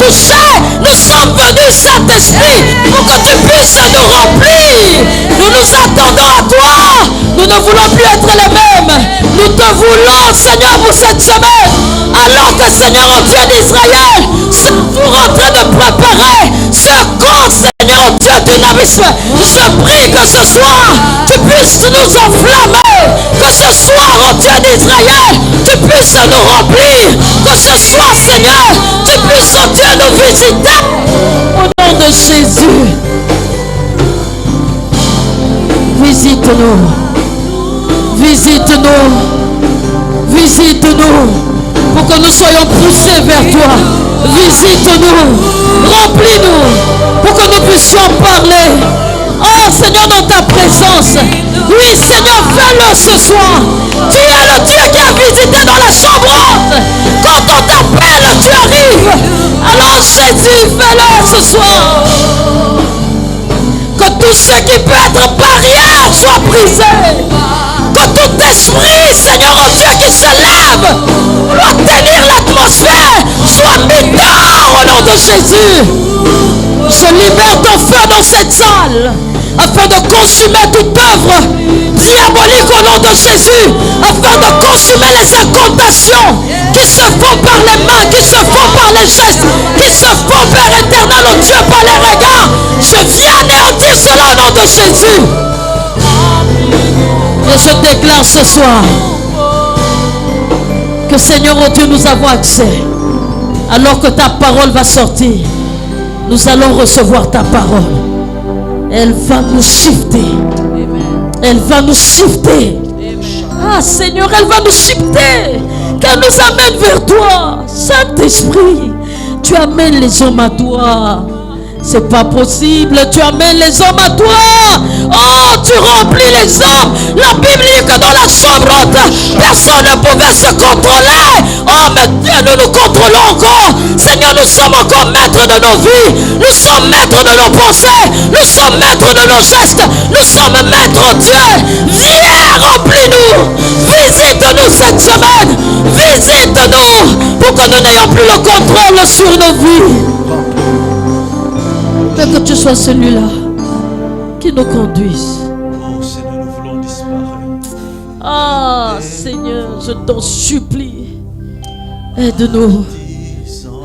toucher. Nous sommes venus, Saint-Esprit, pour que tu puisses nous remplir. Nous nous attendons à toi. Nous ne voulons plus être les mêmes. Nous te voulons, Seigneur, pour cette semaine. Alors que, Seigneur, au Dieu d'Israël, pour en train de préparer ce camp, Seigneur, au Dieu dynamisme, je prie que ce soir, tu puisses nous enflammer. Que ce soir, au Dieu d'Israël, tu puisses nous remplir. Que ce soir, Seigneur, tu puisses, oh Dieu, nous visiter. Au nom de Jésus, visite-nous. Visite-nous. Visite-nous. Pour que nous soyons poussés vers toi. Visite-nous. Remplis-nous. Pour que nous puissions parler. Oh Seigneur, dans ta présence. Oui Seigneur, fais-le ce soir. Tu es le Dieu qui a visité dans la chambre haute. Quand on t'appelle, tu arrives. Alors Jésus, fais-le ce soir. Que tout ce qui peut être barrière soit brisé. Que tout esprit, Seigneur, oh Dieu, qui se lève pour tenir l'atmosphère soit mis dehors au nom de Jésus. Je libère ton feu dans cette salle afin de consumer toute œuvre diabolique au nom de Jésus, afin de consumer les incantations qui se font par les mains, qui se font par les gestes, qui se font, Père éternel, oh Dieu, par les regards. Je viens anéantir cela au nom de Jésus. Et je déclare ce soir que, Seigneur, oh Dieu, nous avons accès. Alors que ta parole va sortir, nous allons recevoir ta parole. Elle va nous shifter. Elle va nous shifter. Ah Seigneur, elle va nous shifter. Qu'elle nous amène vers toi. Saint-Esprit, tu amènes les hommes à toi. C'est pas possible, tu amènes les hommes à toi. Oh, tu remplis les hommes. La Bible dit que dans la chambre haute, personne ne pouvait se contrôler. Oh, mais Dieu, nous nous contrôlons encore. Seigneur, nous sommes encore maîtres de nos vies. Nous sommes maîtres de nos pensées. Nous sommes maîtres de nos gestes. Nous sommes maîtres, Dieu. Viens, remplis-nous. Visite-nous cette semaine. Visite-nous pour que nous n'ayons plus le contrôle sur nos vies. Que tu sois celui-là qui nous conduise. Oh Seigneur, nous voulons disparaître. Ah Seigneur, je t'en supplie. Aide-nous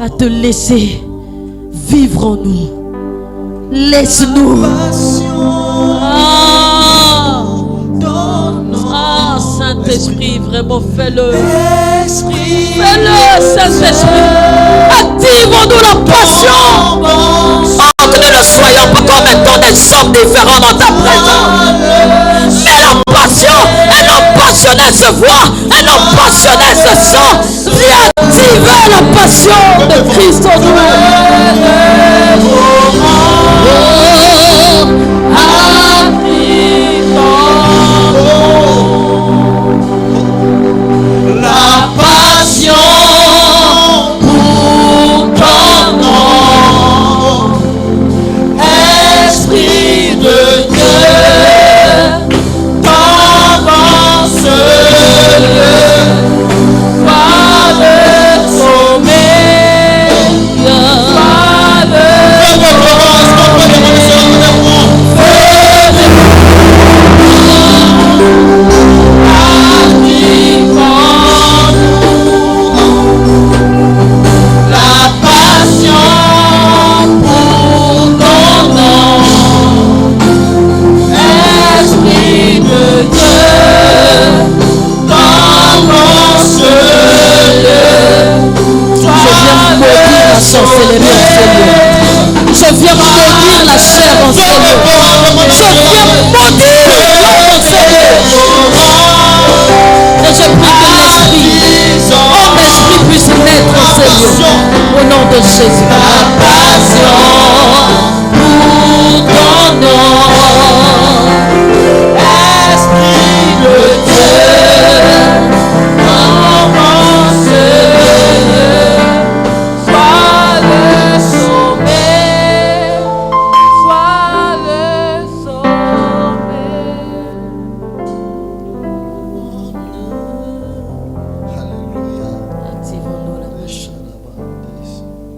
à te laisser vivre en nous. Laisse-nous. Ah Saint-Esprit, vraiment fais-le. Fais-le, Saint-Esprit. Active-nous la passion. Oh, que nous ne soyons pas comme étant des hommes différents dans ta présence. Mais la passion, un homme passionné se voit, un homme passionné se sent. Viens activer la passion de Christ en nous. La passion pour ton nom, Esprit de Dieu, t'avance-le, va le sommet, va Je viens maudire la chair en Seigneur. Je viens maudire l'homme en Seigneur. Et je prie que l'esprit, homme esprit, puisse naître en Seigneur. Au nom de Jésus. La passion pour ton nom, Esprit de Dieu, avance-le, sois le sommet, sois le sommet. Activons-nous la passion.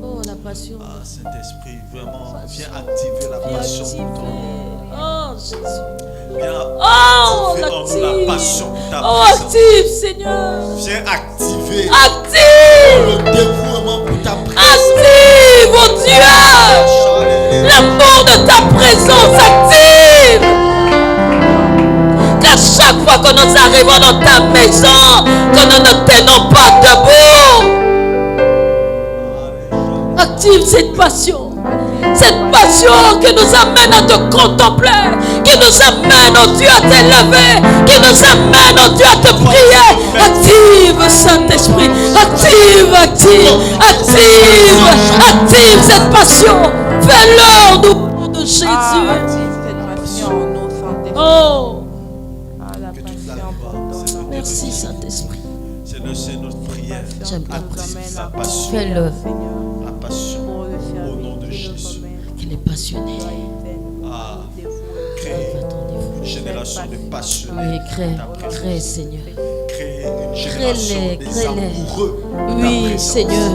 Oh, la passion. Ah, Saint-Esprit, vraiment, viens activer la Viens passion activer. de ton nom. Oh Jésus. Viens Oh, activer en nous la active. passion de ta Oh, présence. active, Seigneur. Viens activer Active. le dévouement pour ta présence. Active, oh Dieu. L'amour de ta présence active. Qu'à chaque fois que nous arrivons dans ta maison, que nous ne tenons pas debout. Active cette passion. Cette passion qui nous amène à te contempler, qui nous amène, oh Dieu, à t'élever, qui nous amène, oh Dieu, à te prier. Active, Saint-Esprit. Active, active, active, active cette passion. Fais-le au nom de Jésus. Active cette passion en nous, Saint-Esprit. Oh, La Que toute la passion gloire, pour ton c'est nom. merci Saint-Esprit. C'est notre prière. J'aime bien. Active la passion. Fais-le. La passion. Pour le Au nom de service Jésus. Qu'il est passionné. Ah, Va créer à ton niveau. une génération de passionnés. Oui, crée, de ta présence. crée, Seigneur. Créer une Crée-les, génération des crée-les. amoureux de ta Oui, présence. Seigneur.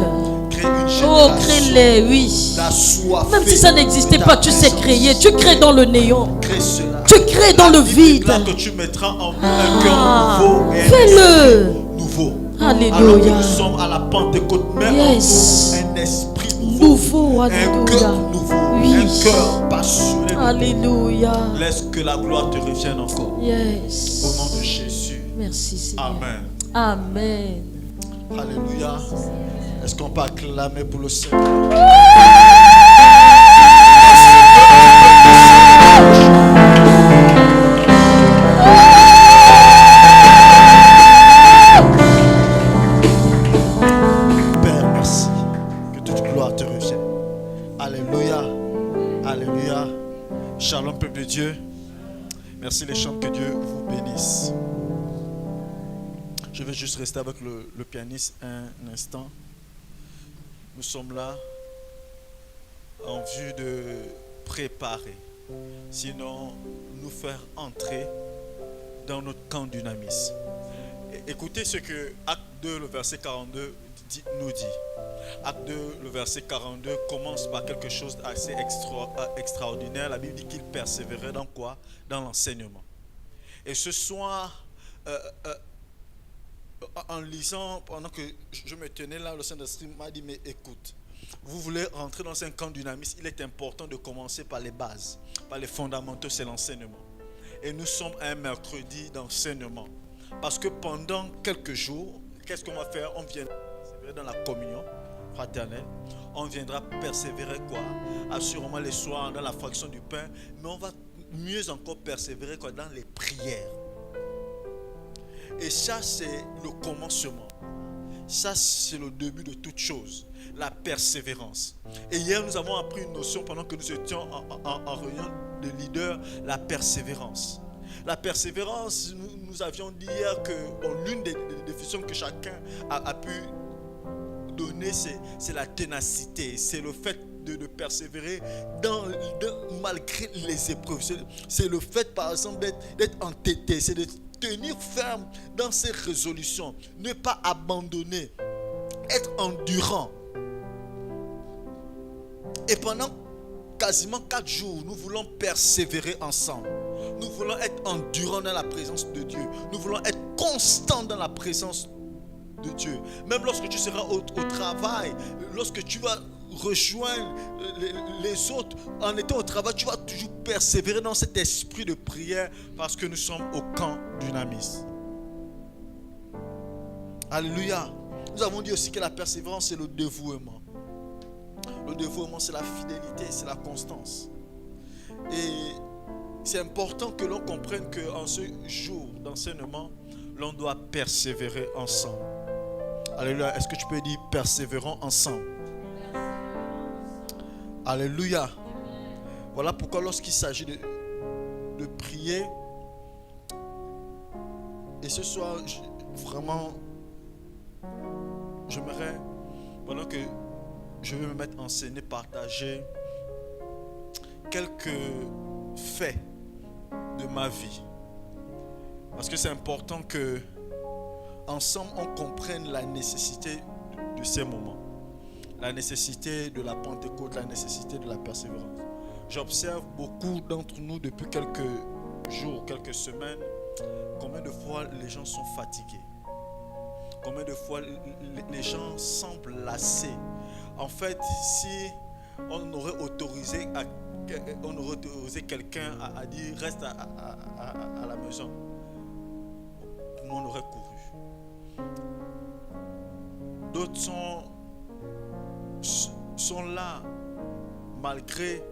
Crée une Oh, génération crée-les, oui. d'assoiffés Même si ça n'existait de pas, ta tu sais présence. créer. Tu crées dans le néant. Crée cela. Tu crées dans le La Bible vide. déclare que tu mettras en nous un Ah, cœur nouveau et un fais-le. esprit nouveau. Alléluia. Alors que nous sommes à la Pentecôte, même Yes. en nous, un esprit nouveau, Nouveau, un alléluia. cœur nouveau, Oui. un cœur passionné. Alléluia. Laisse que la gloire te revienne encore. Au Yes. nom de Jésus. Merci, Seigneur. Amen. Amen. Alléluia. Est-ce qu'on peut acclamer pour le Seigneur? Père, merci. Que toute gloire te revienne. Alléluia. Alléluia. Shalom, peuple de Dieu. Merci les chants, que Dieu vous bénisse. Je vais juste rester avec le pianiste un instant. Nous sommes là en vue de préparer, sinon nous faire entrer dans notre camp dynamis. Écoutez ce que Acte 2, le verset 42 nous dit. Acte 2, le verset 42 commence par quelque chose d'assez extraordinaire. La Bible dit qu'il persévérait dans quoi? Dans l'enseignement. Et ce soir, en lisant, pendant que je me tenais là, le Saint-Esprit m'a dit, mais écoute, vous voulez rentrer dans un camp dynamisme, il est important de commencer par les bases, par les fondamentaux, c'est l'enseignement. Et nous sommes un mercredi d'enseignement. Parce que pendant quelques jours, qu'est-ce qu'on va faire? On viendra persévérer dans la communion fraternelle. On viendra persévérer quoi? Assurément les soirs dans la fraction du pain. Mais on va mieux encore persévérer quoi? Dans les prières. Et ça, c'est le commencement. Ça, c'est le début de toute chose. La persévérance. Et hier, nous avons appris une notion pendant que nous étions en réunion de leaders, la persévérance. La persévérance, nous avions dit hier que l'une des définitions que chacun a pu donner, c'est la ténacité. C'est le fait de persévérer malgré les épreuves. C'est le fait, par exemple, d'être entêté. C'est de tenir ferme dans ses résolutions. Ne pas abandonner. Être endurant. Et pendant quasiment 4 jours, nous voulons persévérer ensemble. Nous voulons être endurants dans la présence de Dieu. Nous voulons être constants dans la présence de Dieu. Même lorsque tu seras au travail, lorsque tu vas rejoindre les autres en étant au travail, tu vas toujours persévérer dans cet esprit de prière parce que nous sommes au camp dynamis. Alléluia. Nous avons dit aussi que la persévérance, c'est le dévouement. Le dévouement, c'est la fidélité, c'est la constance. Et c'est important que l'on comprenne qu'en ce jour d'enseignement, l'on doit persévérer ensemble. Alléluia. Est-ce que tu peux dire persévérons ensemble? Alléluia. Voilà pourquoi lorsqu'il s'agit de prier, et ce soir, vraiment, j'aimerais, pendant que je vais me mettre en scène et partager quelques faits de ma vie. Parce que c'est important que ensemble on comprenne la nécessité de ces moments. la nécessité de la Pentecôte, la nécessité de la persévérance. J'observe beaucoup d'entre nous depuis quelques jours, quelques semaines, combien de fois les gens sont fatigués. Combien de fois les gens semblent lassés. En fait, si on aurait autorisé quelqu'un à dire reste à la maison, on aurait couru. D'autres sont là malgré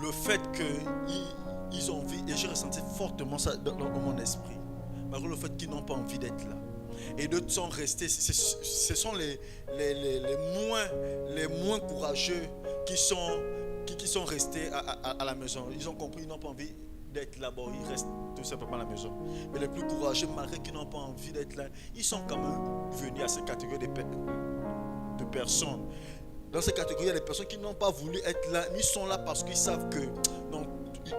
le fait qu'ils ont envie, et j'ai ressenti fortement ça dans mon esprit, malgré le fait qu'ils n'ont pas envie d'être là. Et d'autres sont restés, ce sont les moins courageux qui sont restés à la maison. Ils ont compris, ils n'ont pas envie d'être là-bas, ils restent tout simplement à la maison. Mais les plus courageux, malgré qu'ils n'ont pas envie d'être là, ils sont quand même venus à cette catégorie de personnes. Dans cette catégorie, il y a des personnes qui n'ont pas voulu être là, mais ils sont là parce qu'ils savent que non,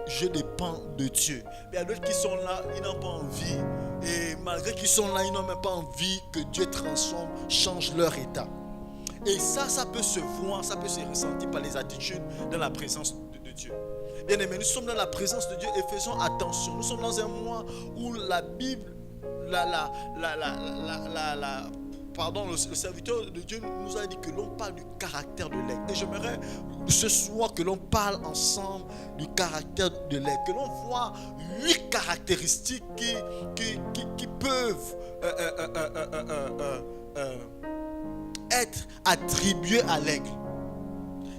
je dépends de Dieu. Mais il y a d'autres qui sont là, ils n'ont pas envie. Et malgré qu'ils sont là, ils n'ont même pas envie que Dieu transforme, change leur état. Et ça peut se voir, ça peut se ressentir par les attitudes dans la présence de Dieu. Bien aimés, nous sommes dans la présence de Dieu et faisons attention. Nous sommes dans un mois où la Bible, le serviteur de Dieu nous a dit que l'on parle du caractère de l'aigle. Et j'aimerais ce soir que l'on parle ensemble du caractère de l'aigle. Que l'on voit 8 caractéristiques qui peuvent être attribuées à l'aigle.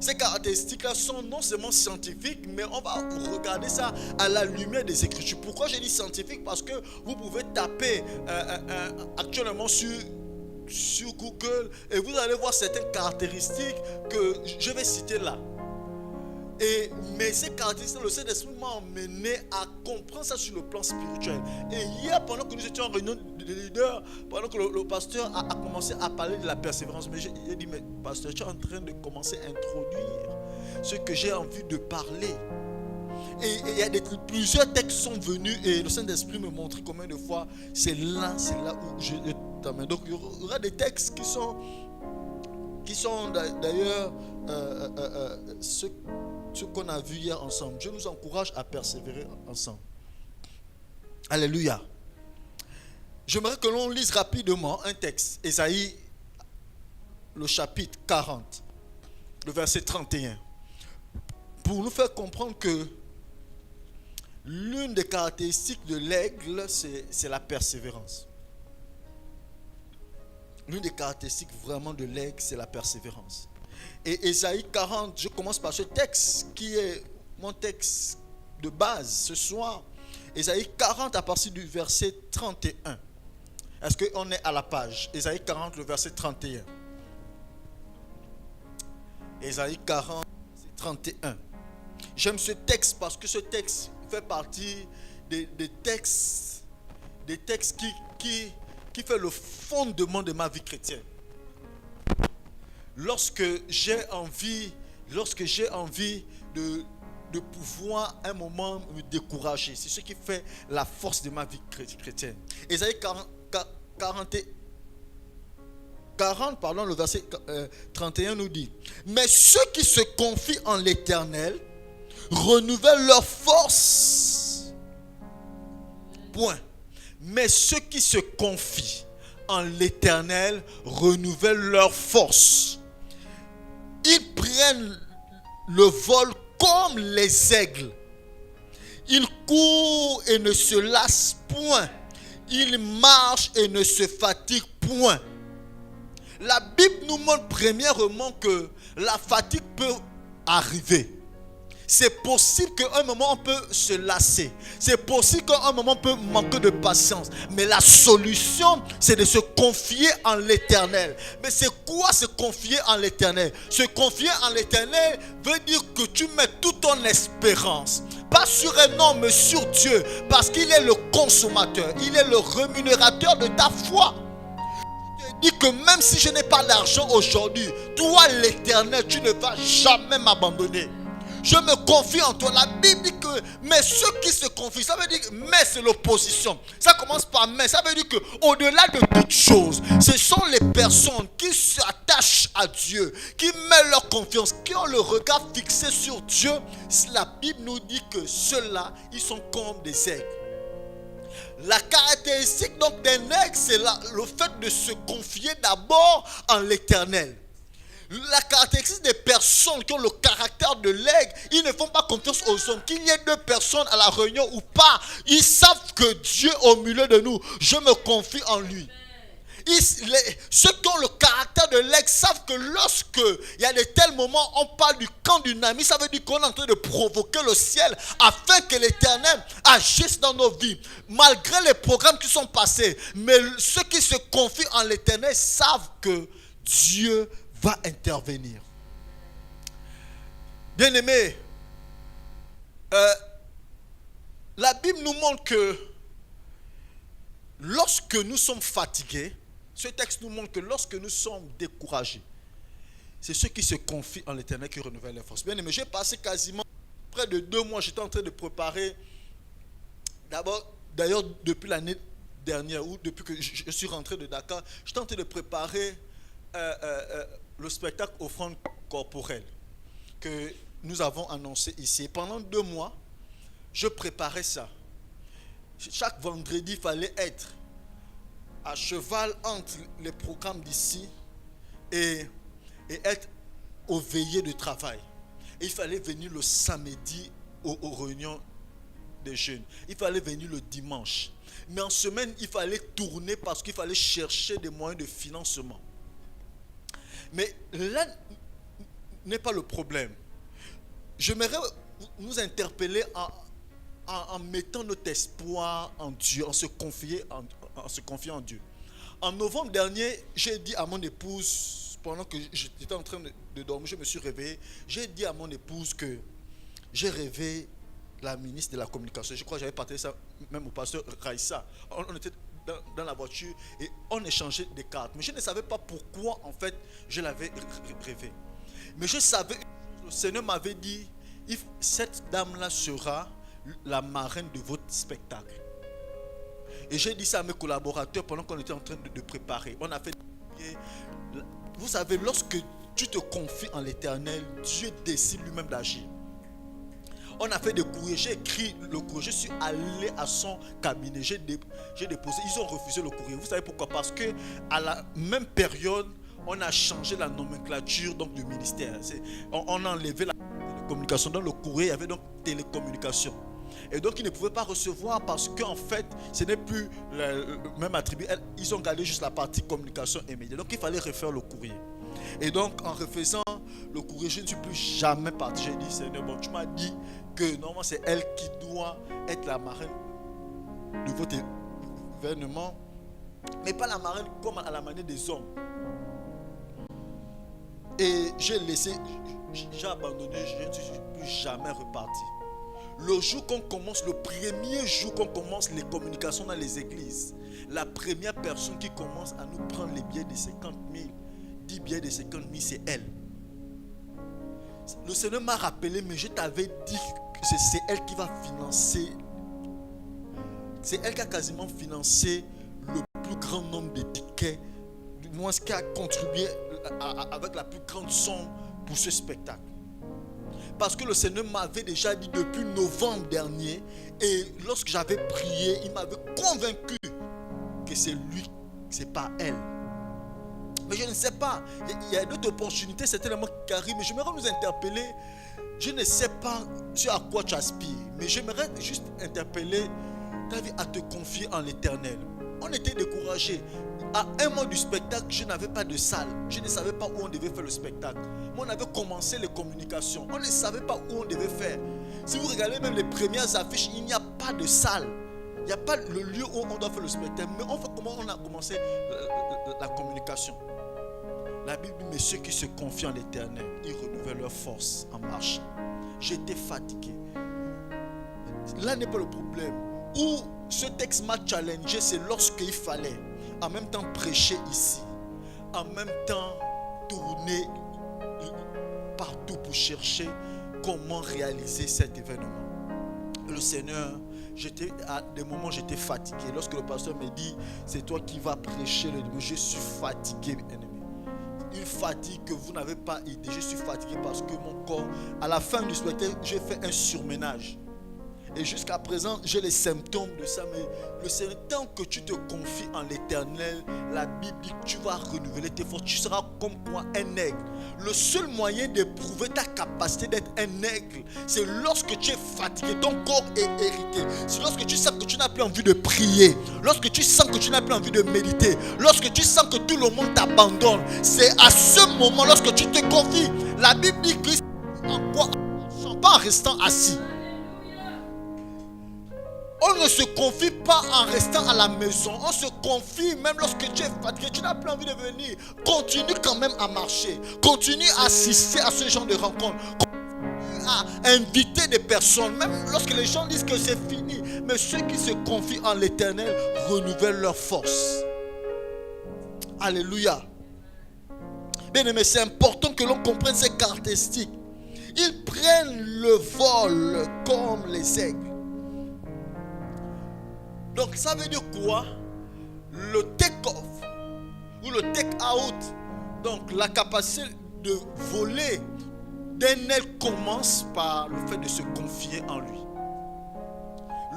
Ces caractéristiques-là sont non seulement scientifiques, mais on va regarder ça à la lumière des Écritures. Pourquoi j'ai dit scientifique? Parce que vous pouvez taper actuellement sur Google et vous allez voir certaines caractéristiques que je vais citer là. Mais ces caractéristiques, le Saint-Esprit m'a emmené à comprendre ça sur le plan spirituel. Et hier, pendant que nous étions en réunion de leaders, pendant que le pasteur a commencé à parler de la persévérance, mais j'ai dit, mais pasteur, tu es en train de commencer à introduire ce que j'ai envie de parler. Et il y a plusieurs textes sont venus et le Saint-Esprit me montre combien de fois c'est là où je t'amène. Donc il y aura des textes qui sont d'ailleurs ce qu'on a vu hier ensemble. Je nous encourage à persévérer ensemble. Alléluia. J'aimerais que l'on lise rapidement un texte, Ésaïe, le chapitre 40, le verset 31, pour nous faire comprendre que l'une des caractéristiques de l'aigle, c'est la persévérance. L'une des caractéristiques vraiment de l'aigle, c'est la persévérance. Et Ésaïe 40, je commence par ce texte qui est mon texte de base ce soir. Ésaïe 40 à partir du verset 31. Est-ce qu'on est à la page? Ésaïe 40, le verset 31. Ésaïe 40, verset 31. J'aime ce texte parce que ce texte fait partie des textes qui fait le fondement de ma vie chrétienne. Lorsque j'ai envie de pouvoir un moment me décourager, c'est ce qui fait la force de ma vie chrétienne. Ésaïe 40, le verset 31 nous dit: mais ceux qui se confient en l'Éternel renouvellent leur force. Point. Mais ceux qui se confient en l'Éternel renouvellent leur force. Ils prennent le vol comme les aigles. Ils courent et ne se lassent point. Ils marchent et ne se fatiguent point. La Bible nous montre premièrement que la fatigue peut arriver. C'est possible qu'à un moment on peut se lasser. C'est possible qu'à un moment on peut manquer de patience. Mais la solution, c'est de se confier en l'Éternel. Mais c'est quoi se confier en l'Éternel? Se confier en l'Éternel veut dire que tu mets toute ton espérance, pas sur un homme, mais sur Dieu. Parce qu'il est le consommateur, il est le rémunérateur de ta foi. Il dit que même si je n'ai pas d'argent aujourd'hui, toi l'Éternel, tu ne vas jamais m'abandonner. je me confie en toi. La Bible dit que, mais ceux qui se confient, ça veut dire, mais c'est l'opposition. Ça commence par mais, ça veut dire que au-delà de toute chose, ce sont les personnes qui s'attachent à Dieu, qui mettent leur confiance, qui ont le regard fixé sur Dieu. La Bible nous dit que ceux-là, ils sont comme des aigles. La caractéristique donc d'un aigle, c'est le fait de se confier d'abord en l'Éternel. La caractéristique des personnes qui ont le caractère de l'aigle, ils ne font pas confiance aux hommes. Qu'il y ait 2 personnes à la réunion ou pas, ils savent que Dieu est au milieu de nous. Je me confie en lui. Ceux qui ont le caractère de l'aigle savent que lorsque il y a de tels moments, on parle du camp d'une amie, ça veut dire qu'on est en train de provoquer le ciel afin que l'Éternel agisse dans nos vies. Malgré les programmes qui sont passés, mais ceux qui se confient en l'Éternel savent que Dieu va intervenir. Bien-aimés, la Bible nous montre que lorsque nous sommes fatigués, ce texte nous montre que lorsque nous sommes découragés, c'est ceux qui se confient en l'Éternel qui renouvellent les forces. Bien-aimés, j'ai passé quasiment près de 2 mois, j'étais en train de préparer, d'ailleurs depuis l'année dernière, ou depuis que je suis rentré de Dakar, j'étais en train de préparer le spectacle offrande corporelle que nous avons annoncé ici. Et pendant 2 mois, je préparais ça. Chaque vendredi, il fallait être à cheval entre les programmes d'ici et être au veillées de travail. Et il fallait venir le samedi aux réunions des jeunes. Il fallait venir le dimanche. Mais en semaine, il fallait tourner parce qu'il fallait chercher des moyens de financement. Mais là n'est pas le problème. J'aimerais nous interpeller en mettant notre espoir en Dieu, en se confiant en Dieu. En novembre dernier, j'ai dit à mon épouse, pendant que j'étais en train de dormir, je me suis réveillé, j'ai dit à mon épouse que j'ai rêvé la ministre de la communication. Je crois que j'avais partagé ça même au pasteur Raïssa. On était dans la voiture et on échangeait des cartes. Mais je ne savais pas pourquoi en fait je l'avais rêvé. Mais je savais, le Seigneur m'avait dit, cette dame-là sera la marraine de votre spectacle. Et j'ai dit ça à mes collaborateurs pendant qu'on était en train de préparer. On a fait. Vous savez, lorsque tu te confies en l'Éternel, Dieu décide lui-même d'agir. On a fait des courriers, j'ai écrit le courrier, je suis allé à son cabinet, j'ai déposé, ils ont refusé le courrier. Vous savez pourquoi? Parce que à la même période, on a changé la nomenclature donc, du ministère. On a enlevé la communication. Dans le courrier, il y avait donc télécommunication. Et donc, ils ne pouvaient pas recevoir parce qu'en fait, ce n'est plus le même attribut. Ils ont gardé juste la partie communication et médias. Donc, il fallait refaire le courrier. Et donc, en refaisant le courrier, je ne suis plus jamais parti. J'ai dit, Seigneur, bon, tu m'as dit que normalement, c'est elle qui doit être la marraine de votre événement, mais pas la marraine comme à la manière des hommes. Et j'ai laissé, j'ai abandonné, je ne suis plus jamais reparti. Le jour qu'on commence, le premier jour qu'on commence les communications dans les églises, la première personne qui commence à nous prendre les billets de 50 000, 10 billets de 50 000, c'est elle. Le Seigneur m'a rappelé, mais je t'avais dit que c'est elle qui va financer. C'est elle qui a quasiment financé le plus grand nombre de tickets, du moins ce qui a contribué avec la plus grande somme pour ce spectacle. Parce que le Seigneur m'avait déjà dit depuis novembre dernier, et lorsque j'avais prié, il m'avait convaincu que c'est lui, c'est pas elle. Mais je ne sais pas, il y a d'autres opportunités certainement qui arrivent, mais j'aimerais nous interpeller. Je ne sais pas à quoi tu aspires, mais j'aimerais juste interpeller ta vie à te confier en l'Éternel. On était découragés. À un mois du spectacle, je n'avais pas de salle. Je ne savais pas où on devait faire le spectacle. Moi, on avait commencé les communications. On ne savait pas où on devait faire. Si vous regardez même les premières affiches, il n'y a pas de salle. Il n'y a pas le lieu où on doit faire le spectacle. Mais comment on a commencé la communication? La Bible dit, mais ceux qui se confient en l'Éternel, ils renouvellent leur force en marchant. J'étais fatigué. Là n'est pas le problème. Où ce texte m'a challengé, c'est lorsqu'il fallait en même temps prêcher ici, en même temps tourner partout pour chercher comment réaliser cet événement. Le Seigneur, à des moments j'étais fatigué. Lorsque le pasteur me dit, c'est toi qui vas prêcher le début, je suis fatigué, ennemi. Une fatigue que vous n'avez pas idée. Je suis fatigué parce que mon corps, à la fin du spectacle, j'ai fait un surménage. Et jusqu'à présent, j'ai les symptômes de ça. Mais le Seigneur, tant que tu te confies en l'Éternel, la Bible dit que tu vas renouveler tes forces. Tu seras comme quoi un aigle. Le seul moyen d'éprouver ta capacité d'être un aigle, c'est lorsque tu es fatigué, ton corps est hérité. C'est lorsque tu sens que tu n'as plus envie de prier. Lorsque tu sens que tu n'as plus envie de méditer. Lorsque tu sens que tout le monde t'abandonne. C'est à ce moment, lorsque tu te confies. La Bible dit que en quoi? Pas en restant assis. On ne se confie pas en restant à la maison. On se confie même lorsque tu es fatigué, tu n'as plus envie de venir. Continue quand même à marcher. Continue à assister à ce genre de rencontres. Continue à inviter des personnes. Même lorsque les gens disent que c'est fini. Mais ceux qui se confient en l'Éternel renouvellent leur force. Alléluia. Bien aimé, c'est important que l'on comprenne ces caractéristiques. Ils prennent le vol comme les aigles. Donc ça veut dire quoi? Le take-off ou le take-out, donc la capacité de voler d'un aile commence par le fait de se confier en lui.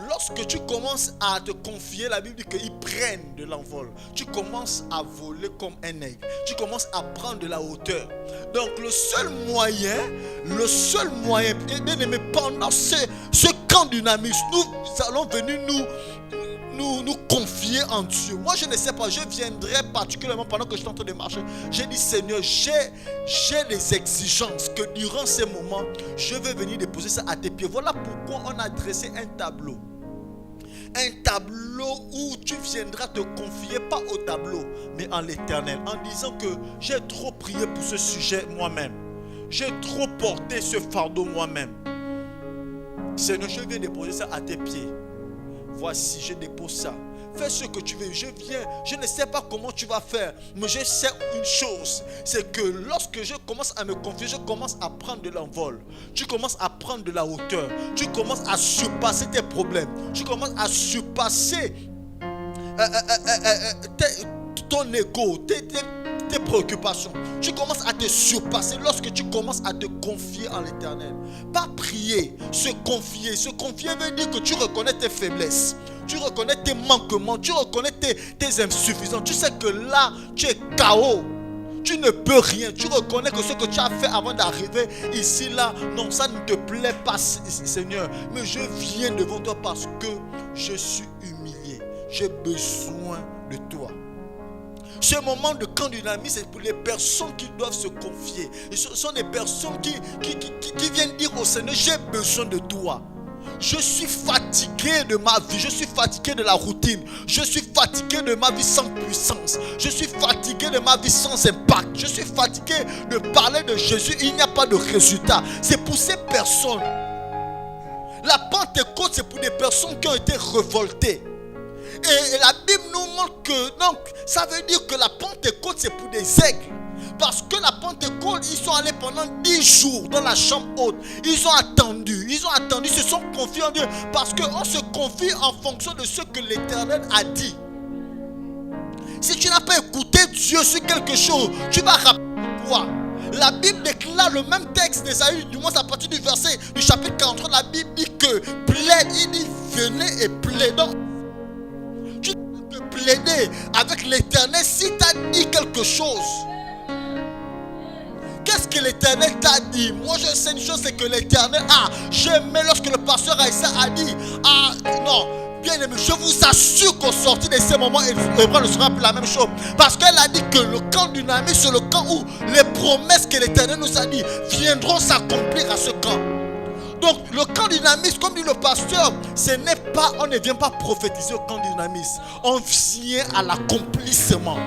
Lorsque tu commences à te confier, la Bible dit qu'ils prennent de l'envol. Tu commences à voler comme un aigle. Tu commences à prendre de la hauteur. Donc le seul moyen, bien aimé, pendant ce camp dynamis, nous allons venir nous confier en Dieu. Moi je ne sais pas, je viendrai particulièrement pendant que je suis en train de marcher. J'ai dit Seigneur, j'ai des exigences que durant ces moments, je vais venir déposer ça à tes pieds. Voilà pourquoi on a dressé un tableau. Un tableau où tu viendras te confier, pas au tableau, mais en l'Éternel, en disant que j'ai trop prié pour ce sujet moi-même. J'ai trop porté ce fardeau moi-même. Seigneur, je viens déposer ça à tes pieds. Voici, je dépose ça. Fais ce que tu veux. Je viens. Je ne sais pas comment tu vas faire. Mais je sais une chose. C'est que lorsque je commence à me confier, je commence à prendre de l'envol. Tu commences à prendre de la hauteur. Tu commences à surpasser tes problèmes. Tu commences à surpasser ton ego, tes préoccupations. Tu commences à te surpasser lorsque tu commences à te confier en l'Éternel. Pas prier, se confier. Se confier veut dire que tu reconnais tes faiblesses. Tu reconnais tes manquements. Tu reconnais tes insuffisances. Tu sais que là, tu es KO. Tu ne peux rien. Tu reconnais que ce que tu as fait avant d'arriver ici, là, non, ça ne te plaît pas, Seigneur. Mais je viens devant toi parce que je suis humilié. J'ai besoin de toi. Ce moment de camp dynamis, c'est pour les personnes qui doivent se confier. Ce sont des personnes qui viennent dire au Seigneur, j'ai besoin de toi. Je suis fatigué de ma vie. Je suis fatigué de la routine. Je suis fatigué de ma vie sans puissance. Je suis fatigué de ma vie sans impact. Je suis fatigué de parler de Jésus. Il n'y a pas de résultat. C'est pour ces personnes. La Pentecôte, c'est pour des personnes qui ont été révoltées. Et la Bible nous montre que donc, ça veut dire que la Pentecôte, c'est pour des aigles. Parce que la Pentecôte, ils sont allés pendant 10 jours dans la chambre haute. Ils ont attendu, ils se sont confiés en Dieu. Parce qu'on se confie en fonction de ce que l'Éternel a dit. Si tu n'as pas écouté Dieu sur quelque chose, tu vas rappeler quoi? La Bible déclare le même texte d'Ésaïe, du moins à partir du verset du chapitre 43, la Bible dit que plaide, il dit venez et plaidez. Donc, tu peux plaider avec l'Éternel si tu as dit quelque chose. Qu'est-ce que l'Éternel t'a dit? Moi je sais une chose, c'est que l'Éternel j'aimais lorsque le pasteur Aïssa a dit non, bien aimé, je vous assure qu'au sortir de ces moments, Hébreu ne sera plus la même chose. Parce qu'elle a dit que le camp dynamis, c'est le camp où les promesses que l'Éternel nous a dit viendront s'accomplir à ce camp. Donc le camp dynamis, comme dit le pasteur, on ne vient pas prophétiser au camp dynamis. On vient à l'accomplissement.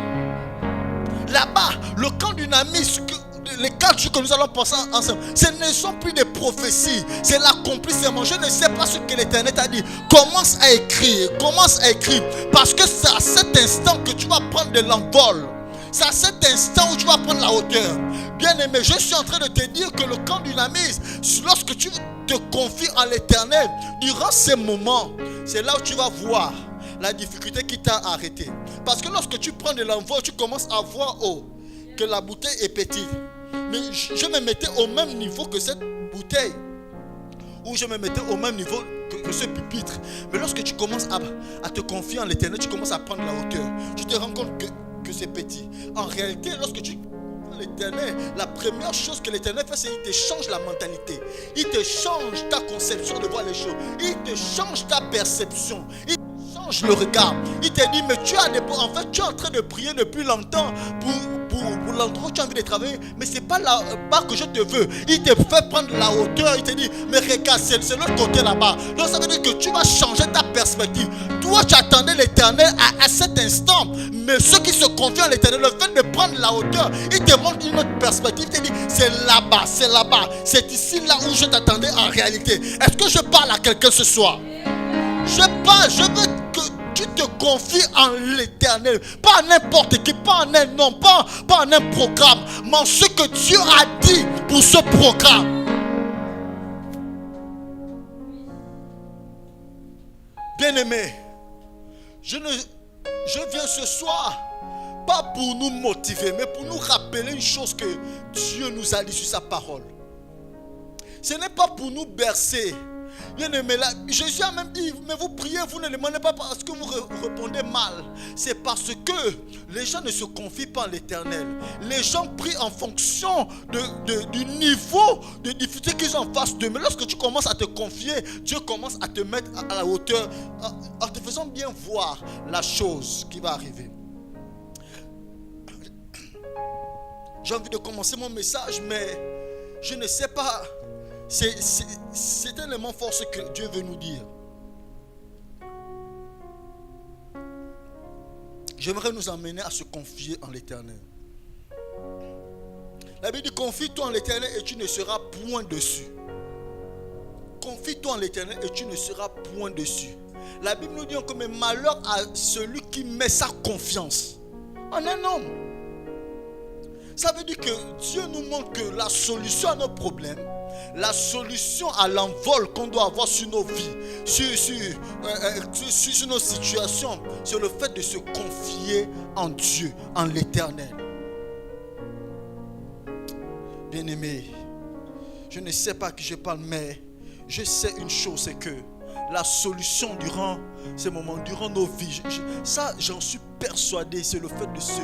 Là-bas, le camp dynamis, les 4 jours que nous allons passer ensemble, ce ne sont plus des prophéties, c'est l'accomplissement. Je ne sais pas ce que l'Éternel t'a dit. Commence à écrire, parce que c'est à cet instant que tu vas prendre de l'envol. C'est à cet instant où tu vas prendre la hauteur. Bien-aimé, je suis en train de te dire que le camp dynamise, lorsque tu te confies en l'Éternel, durant ces moments, c'est là où tu vas voir la difficulté qui t'a arrêté. Parce que lorsque tu prends de l'envol, tu commences à voir que la bouteille est petite. Mais je me mettais au même niveau que cette bouteille. Ou je me mettais au même niveau que ce pupitre. Mais lorsque tu commences à te confier en l'Éternel, tu commences à prendre la hauteur. Tu te rends compte que c'est petit. En réalité, lorsque tu l'Éternel, la première chose que l'Éternel fait, c'est qu'il te change la mentalité. Il te change ta conception de voir les choses. Il te change ta perception. Il te change le regard. Il te dit, mais tu es en train de prier depuis longtemps pour l'endroit où tu as envie de travailler, mais c'est pas là-bas que je te veux. Il te fait prendre la hauteur. Il te dit, mais regarde, c'est l'autre côté là-bas. Donc ça veut dire que tu vas changer ta perspective. Toi, tu attendais l'Éternel à cet instant, mais ceux qui se confient en l'Éternel, le fait de prendre la hauteur, il te montre une autre perspective. Il te dit, c'est là-bas, c'est ici là où je t'attendais en réalité. Est-ce que je parle à quelqu'un ce soir? Je veux que tu te confies en l'Éternel, pas en n'importe qui, pas en un homme, pas en un programme, mais en ce que Dieu a dit pour ce programme. Bien-aimé, je viens ce soir pas pour nous motiver, mais pour nous rappeler une chose que Dieu nous a dit sur sa parole. Ce n'est pas pour nous bercer. Bien-aimé, là, Jésus a même dit, mais vous priez, vous ne demandez pas parce que vous répondez mal. C'est parce que les gens ne se confient pas en l'Éternel. Les gens prient en fonction du niveau de difficulté qu'ils ont en face d'eux. Mais lorsque tu commences à te confier, Dieu commence à te mettre à la hauteur en te faisant bien voir la chose qui va arriver. J'ai envie de commencer mon message, mais je ne sais pas. C'est un élément fort ce que Dieu veut nous dire. J'aimerais nous emmener à se confier en l'Éternel. La Bible dit, confie-toi en l'Éternel et tu ne seras point déçu. Confie-toi en l'Éternel et tu ne seras point déçu. La Bible nous dit encore, mais malheur à celui qui met sa confiance en un homme. Ça veut dire que Dieu nous montre que la solution à nos problèmes, la solution à l'envol qu'on doit avoir sur nos vies, sur nos situations, c'est le fait de se confier en Dieu, en l'Éternel. Bien-aimé, je ne sais pas à qui je parle, mais je sais une chose, c'est que la solution durant ces moments, durant nos vies, ça j'en suis persuadé, c'est le fait de se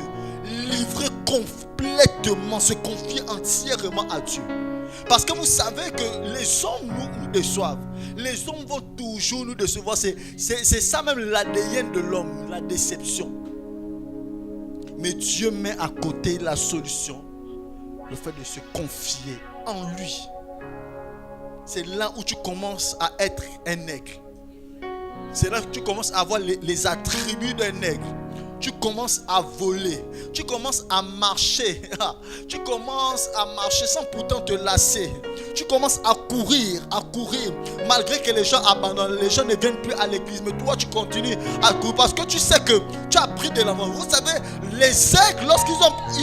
livrer complètement, se confier entièrement à Dieu. Parce que vous savez que les hommes nous déçoivent. Les hommes vont toujours nous décevoir. C'est ça même l'ADN de l'homme, la déception. Mais Dieu met à côté la solution, le fait de se confier en lui. C'est là où tu commences à être un aigle. C'est là que tu commences à avoir les attributs d'un aigle. Tu commences à voler. Tu commences à marcher. Tu commences à marcher sans pourtant te lasser. Tu commences à courir. Malgré que les gens abandonnent, les gens ne viennent plus à l'église. Mais toi, tu continues à courir parce que tu sais que tu as pris de l'envol. Vous savez, les aigles, lorsqu'ils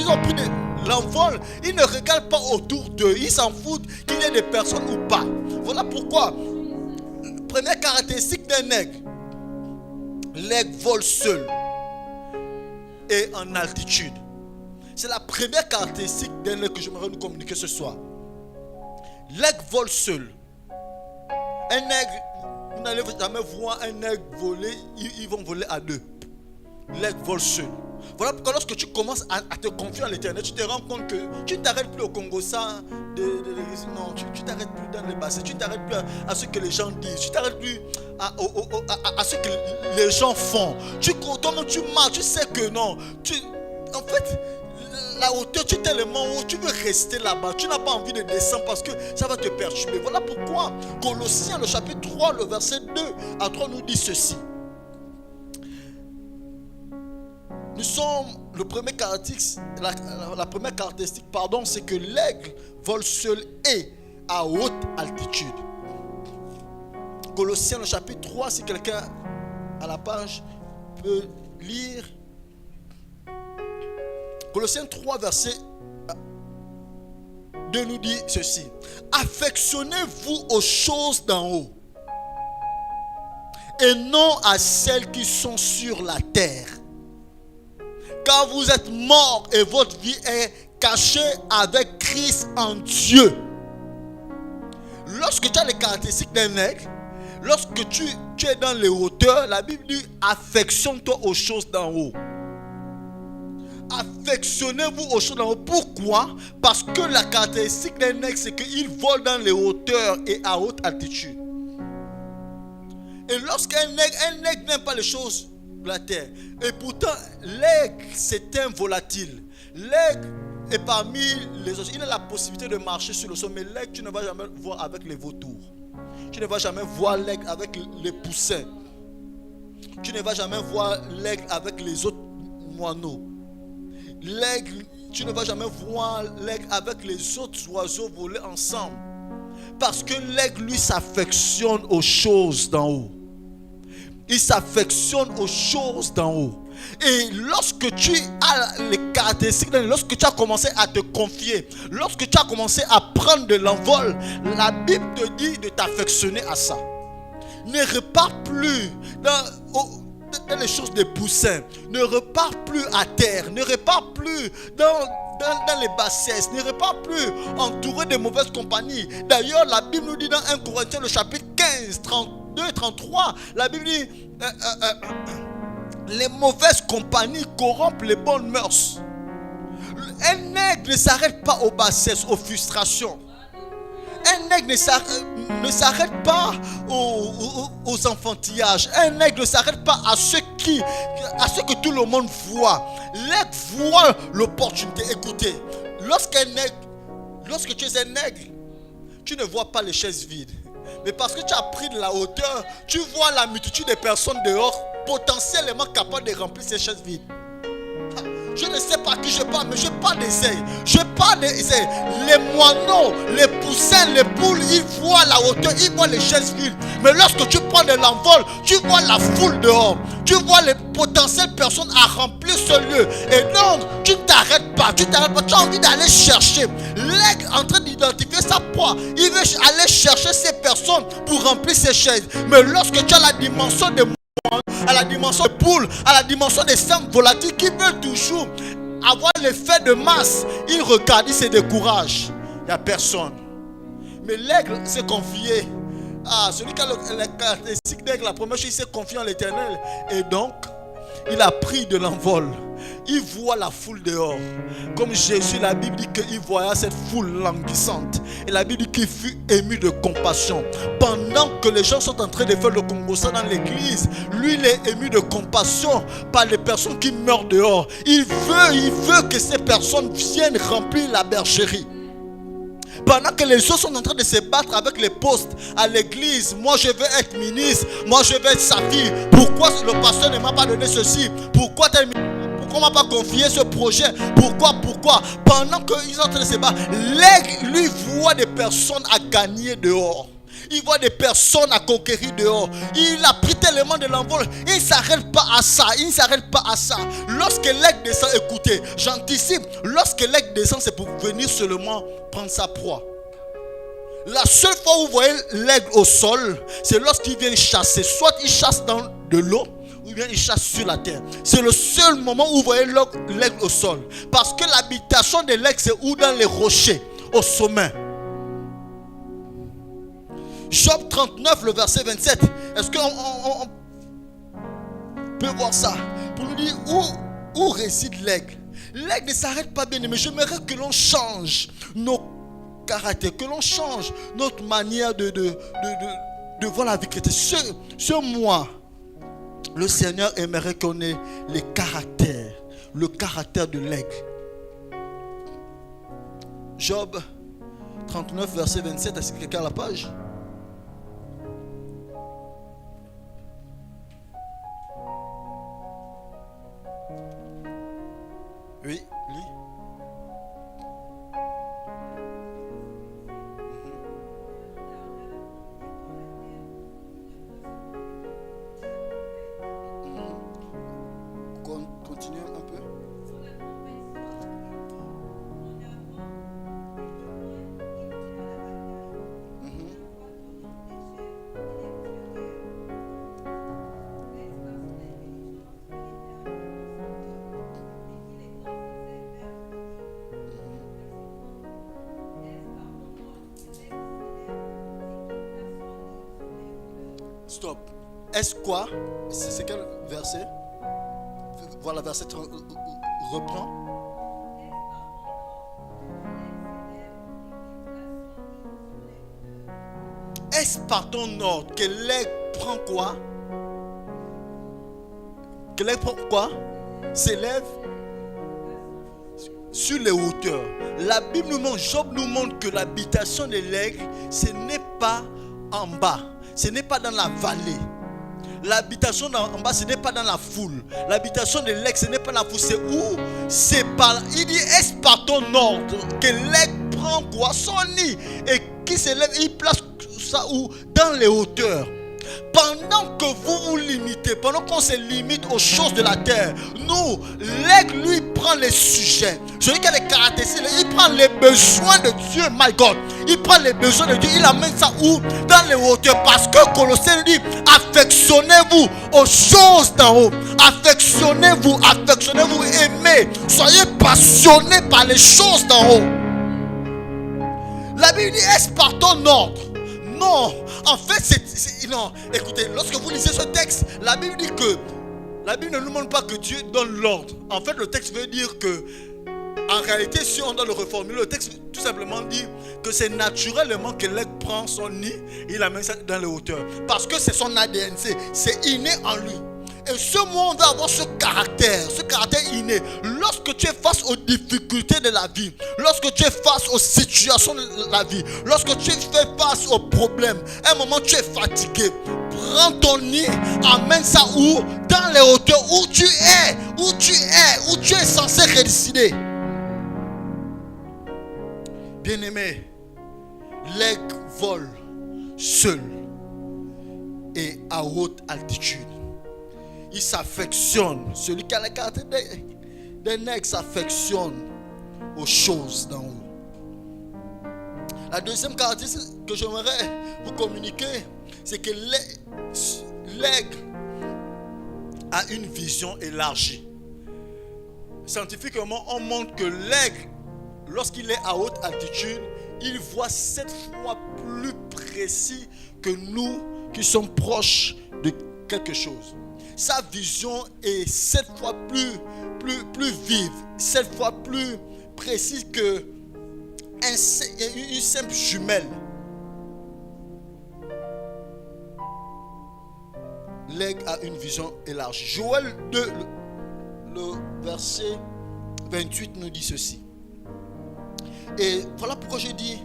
ont pris de l'envol, ils ne regardent pas autour d'eux. Ils s'en foutent qu'il y ait des personnes ou pas. Voilà pourquoi, première caractéristique d'un aigle, l'aigle vole seul et en altitude. C'est la première caractéristique d'un aigle que j'aimerais nous communiquer ce soir. L'aigle vole seul. Un aigle, vous n'allez jamais voir un aigle voler, ils vont voler à deux. L'aigle vole seul. Voilà pourquoi lorsque tu commences à te confier en l'Éternel, tu te rends compte que tu ne t'arrêtes plus au Congo ça, non, tu t'arrêtes plus dans les bassins, tu ne t'arrêtes plus à ce que les gens disent, tu ne t'arrêtes plus à ce que les gens font. Toi-même tu marches, tu sais que non, en fait, la hauteur, tu es tellement haut, tu veux rester là-bas, tu n'as pas envie de descendre parce que ça va te perturber. Voilà pourquoi Colossiens, le chapitre 3, le verset 2 à 3 nous dit ceci. Nous sommes, la première caractéristique, c'est que l'aigle vole seul et à haute altitude. Colossiens, le chapitre 3, si quelqu'un à la page peut lire. Colossiens 3, verset 2 nous dit ceci. Affectionnez-vous aux choses d'en haut et non à celles qui sont sur la terre. Car vous êtes morts et votre vie est cachée avec Christ en Dieu. Lorsque tu as les caractéristiques d'un aigle, lorsque tu es dans les hauteurs, la Bible dit affectionne-toi aux choses d'en haut. Affectionnez-vous aux choses d'en haut. Pourquoi? Parce que la caractéristique d'un aigle, c'est qu'il vole dans les hauteurs et à haute altitude. Et lorsqu'un aigle n'aime pas les choses de la terre. Et pourtant, l'aigle, c'est un volatile. L'aigle est parmi les autres. Il a la possibilité de marcher sur le sol. Mais l'aigle, tu ne vas jamais voir avec les vautours. Tu ne vas jamais voir l'aigle avec les poussins. Tu ne vas jamais voir l'aigle avec les autres moineaux. L'aigle, tu ne vas jamais voir l'aigle avec les autres oiseaux voler ensemble. Parce que l'aigle, lui, s'affectionne aux choses d'en haut. Il s'affectionne aux choses d'en haut. Et lorsque tu as les caractéristiques, lorsque tu as commencé à te confier, lorsque tu as commencé à prendre de l'envol, la Bible te dit de t'affectionner à ça. Ne repars plus dans les choses des poussins. Ne repars plus à terre. Ne repars plus dans les bassesses. Ne repars plus entouré de mauvaises compagnies. D'ailleurs, la Bible nous dit dans 1 Corinthiens, le chapitre 15, 32 et 33, la Bible dit les mauvaises compagnies corrompent les bonnes mœurs. Un aigle ne s'arrête pas aux bassesses, aux frustrations. Un aigle ne s'arrête pas aux enfantillages. Un aigle ne s'arrête pas à ce que tout le monde voit. L'aigle voit l'opportunité. Écoutez, lorsque tu es un aigle, tu ne vois pas les chaises vides. Mais parce que tu as pris de la hauteur, tu vois la multitude de personnes dehors potentiellement capables de remplir ces chaises vides. Je ne sais pas qui je parle, mais je parle des aigles. Je parle des aigles. Les moineaux, les poussins, les poules, ils voient la hauteur, ils voient les chaises vides. Mais lorsque tu prends de l'envol, tu vois la foule dehors. Tu vois les potentielles personnes à remplir ce lieu. Et donc, tu ne t'arrêtes pas. Tu as envie d'aller chercher. L'aigle en train d'identifier sa proie. Il veut aller chercher ces personnes pour remplir ces chaises. Mais lorsque tu as la dimension de à la dimension de poule, à la dimension des cerfs volatiles qui veulent toujours avoir l'effet de masse, il regarde, il se décourage. Il n'y a personne. Mais l'aigle s'est confié. Celui qui a la caractéristique d'aigle, la première chose, il s'est confié en l'Éternel. Et donc, il a pris de l'envol. Il voit la foule dehors. Comme Jésus, la Bible dit qu'il voyait cette foule languissante. Et la Bible dit qu'il fut ému de compassion. Pendant que les gens sont en train de faire le Congo-ça dans l'église, lui, il est ému de compassion par les personnes qui meurent dehors. Il veut que ces personnes viennent remplir la bergerie. Pendant que les autres sont en train de se battre avec les postes à l'église, moi je veux être ministre, moi je veux être sa fille. Pourquoi le pasteur ne m'a pas donné ceci? Pourquoi on ne m'a pas confié ce projet? Pourquoi? Pendant qu'ils sont en train de se battre, l'aigle lui voit des personnes à gagner dehors. Il voit des personnes à conquérir dehors. Il a pris tellement de l'envol. Il ne s'arrête pas à ça. Lorsque l'aigle descend, écoutez, j'anticipe. Lorsque l'aigle descend, c'est pour venir seulement prendre sa proie. La seule fois où vous voyez l'aigle au sol, c'est lorsqu'il vient chasser. Soit il chasse dans de l'eau, ou bien il chasse sur la terre. C'est le seul moment où vous voyez l'aigle au sol. Parce que l'habitation de l'aigle, c'est où? Dans les rochers, au sommet. Job 39, le verset 27. Est-ce qu'on peut voir ça? Pour nous dire où réside l'aigle. L'aigle ne s'arrête pas, bien, mais j'aimerais que l'on change nos caractères, que l'on change notre manière de voir la vie chrétienne. Ce mois, le Seigneur aimerait qu'on ait le caractère de l'aigle. Job 39, verset 27. Est-ce que quelqu'un a la page? Oui, lis. Continue un peu. Stop. Est-ce quoi? C'est quel verset? Voilà, verset reprend. Est-ce par ton ordre que l'aigle prend quoi? Que l'aigle prend quoi? S'élève sur les hauteurs. La Bible nous montre, Job nous montre que l'habitation de l'aigle, ce n'est pas en bas, ce n'est pas dans la vallée. L'habitation en bas, ce n'est pas dans la foule. L'habitation de l'aigle, ce n'est pas dans la foule. C'est où? C'est par. Il dit, est-ce par ton ordre que l'aigle prend quoi? Son nid. Et qui s'élève, il place ça où? Dans les hauteurs. Pendant que vous vous limitez, pendant qu'on se limite aux choses de la terre, nous, l'aigle, lui, prend les sujets. Celui qui a les caractéristiques, il prend les besoins de Dieu, my God. Il prend les besoins de Dieu, il amène ça où? Dans les hauteurs. Parce que Colossiens dit, affectionnez-vous aux choses d'en haut. Affectionnez-vous, aimez. Soyez passionnés par les choses d'en haut. La Bible dit, est-ce par ton ordre? Non, en fait, non. Écoutez, lorsque vous lisez ce texte, la Bible dit que la Bible ne nous montre pas que Dieu donne l'ordre. En fait, le texte veut dire que, en réalité, si on doit le reformuler, le texte tout simplement dit que c'est naturellement que l'aigle prend son nid et il amène ça dans les hauteurs. Parce que c'est son ADN, c'est inné en lui. Et ce monde va avoir ce caractère inné. Lorsque tu es face aux difficultés de la vie, lorsque tu es face aux situations de la vie, lorsque tu fais face aux problèmes, à un moment tu es fatigué, prends ton nid, amène ça où? Dans les hauteurs où tu es censé résider. Bien-aimé, l'aigle vole seul et à haute altitude. Il s'affectionne. Celui qui a la carte d'un aigle s'affectionne aux choses d'en haut. La deuxième caractéristique que j'aimerais vous communiquer, c'est que l'aigle a une vision élargie. Scientifiquement, on montre que l'aigle, lorsqu'il est à haute altitude, il voit 7 fois plus précis que nous qui sommes proches de quelque chose. Sa vision est 7 fois plus vive, 7 fois plus précise que une simple jumelle. L'aigle a une vision élargie. Joël 2, le verset 28 nous dit ceci. Et voilà pourquoi je dis,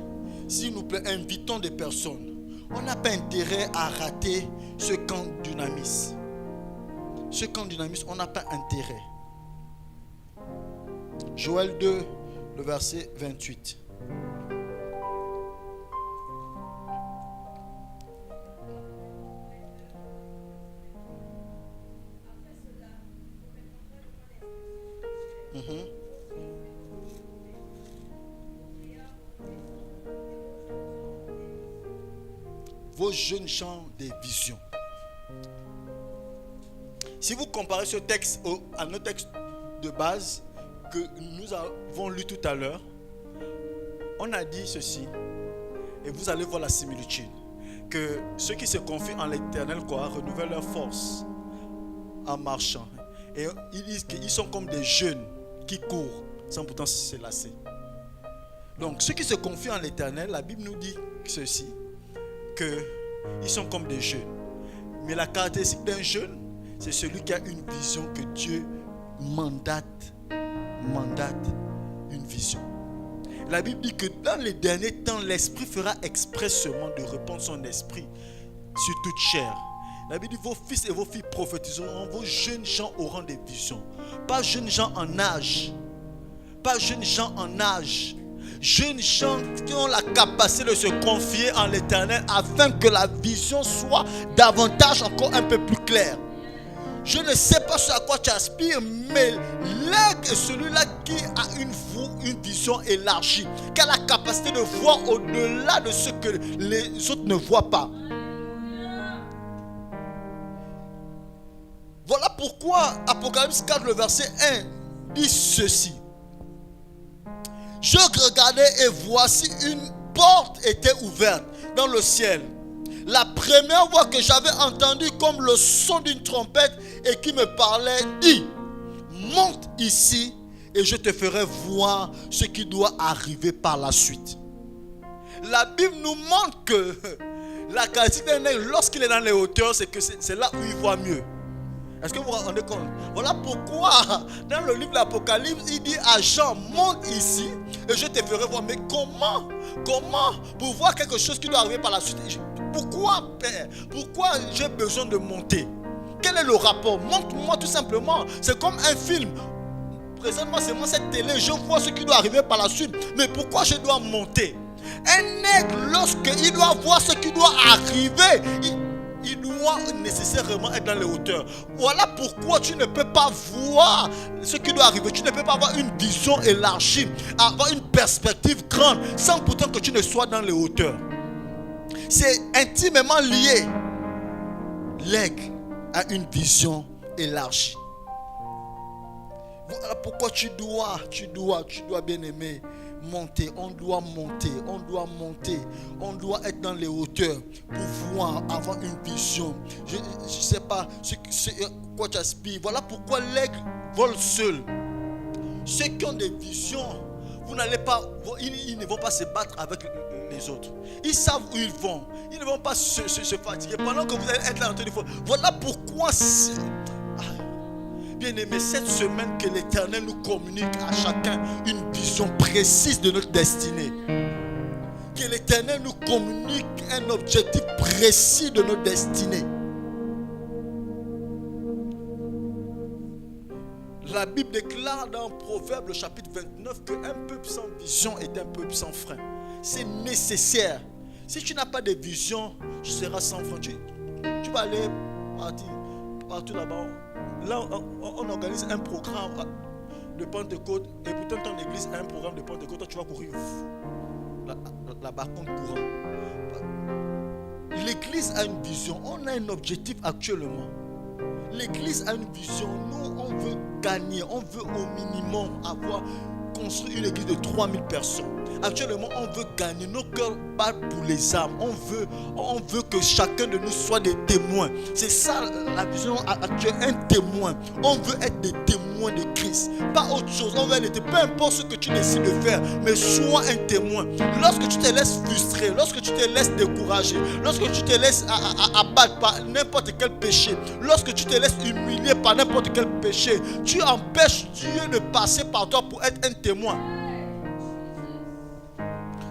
s'il nous plaît, invitons des personnes. On n'a pas intérêt à rater ce camp Dunamis. Ce camp Dunamis, on n'a pas intérêt. Joël 2, le verset 28. Vos jeunes gens des visions. Si vous comparez ce texte à nos textes de base que nous avons lu tout à l'heure, on a dit ceci, et vous allez voir la similitude, que ceux qui se confient en l'Éternel renouvellent leur force en marchant. Et ils disent qu'ils sont comme des jeunes qui courent sans pourtant se lasser. Donc ceux qui se confient en l'Éternel, la Bible nous dit ceci, qu'ils sont comme des jeunes. Mais la caractéristique d'un jeune, c'est celui qui a une vision que Dieu mandate une vision. La Bible dit que dans les derniers temps, l'Esprit fera expressément de répandre son esprit sur toute chair. La Bible dit, vos fils et vos filles prophétiseront, vos jeunes gens auront des visions. Pas jeunes gens en âge. Pas jeunes gens en âge. Jeunes gens qui ont la capacité de se confier en l'Éternel afin que la vision soit davantage encore un peu plus claire. Je ne sais pas ce à quoi tu aspires, mais l'aigle est celui-là qui a une vision élargie, qui a la capacité de voir au-delà de ce que les autres ne voient pas. Voilà pourquoi Apocalypse 4, le verset 1 dit ceci. Je regardais et voici une porte était ouverte dans le ciel. La première voix que j'avais entendue comme le son d'une trompette et qui me parlait dit: monte ici et je te ferai voir ce qui doit arriver par la suite. La Bible nous montre que la caractéristique d'un aigle, lorsqu'il est dans les hauteurs, c'est que c'est là où il voit mieux. Est-ce que vous vous rendez compte? Voilà pourquoi dans le livre de l'Apocalypse, il dit à Jean: monte ici et je te ferai voir. Mais comment pour voir quelque chose qui doit arriver par la suite? Pourquoi, Père? Pourquoi j'ai besoin de monter? Quel est le rapport? Montre-moi tout simplement. C'est comme un film. Présentement, c'est moi cette télé, je vois ce qui doit arriver par la suite. Mais pourquoi je dois monter? Un aigle, lorsqu'il doit voir ce qui doit arriver, il doit nécessairement être dans les hauteurs. Voilà pourquoi tu ne peux pas voir ce qui doit arriver. Tu ne peux pas avoir une vision élargie, avoir une perspective grande, sans pourtant que tu ne sois dans les hauteurs. C'est intimement lié. L'aigle a une vision élargie. Voilà pourquoi tu dois bien aimer monter. On doit monter, on doit être dans les hauteurs pour voir, avoir une vision. Je ne sais pas quoi tu aspires. Voilà pourquoi l'aigle vole seul. Ceux qui ont des visions, ils ne vont pas se battre avec les autres. Ils savent où ils vont. Ils ne vont pas se fatiguer pendant que vous allez être là en train de faire. Voilà pourquoi bien-aimé, cette semaine que l'Éternel nous communique à chacun une vision précise de notre destinée. Que l'Éternel nous communique un objectif précis de notre destinée. La Bible déclare dans Proverbe le chapitre 29 qu'un peuple sans vision est un peuple sans frein. C'est nécessaire. Si tu n'as pas de vision, tu seras sans frein. Tu vas aller partout là-bas. Là, on organise un programme de Pentecôte et pourtant ton église a un programme de Pentecôte. Toi, tu vas courir la barconne courant. L'église a une vision. On a un objectif actuellement. L'église a une vision. Nous, on veut gagner. On veut au minimum avoir construit une église de 3000 personnes. Actuellement, on veut gagner. Nos cœurs battent pour les âmes. On veut que chacun de nous soit des témoins. C'est ça la vision actuelle, un témoin. On veut être des témoins de Christ. Pas autre chose. On veut être, peu importe ce que tu décides de faire, mais sois un témoin. Lorsque tu te laisses frustrer, lorsque tu te laisses décourager, lorsque tu te laisses abattre par n'importe quel péché, lorsque tu te laisses humilier par n'importe quel péché, tu empêches Dieu de passer par toi pour être un témoin.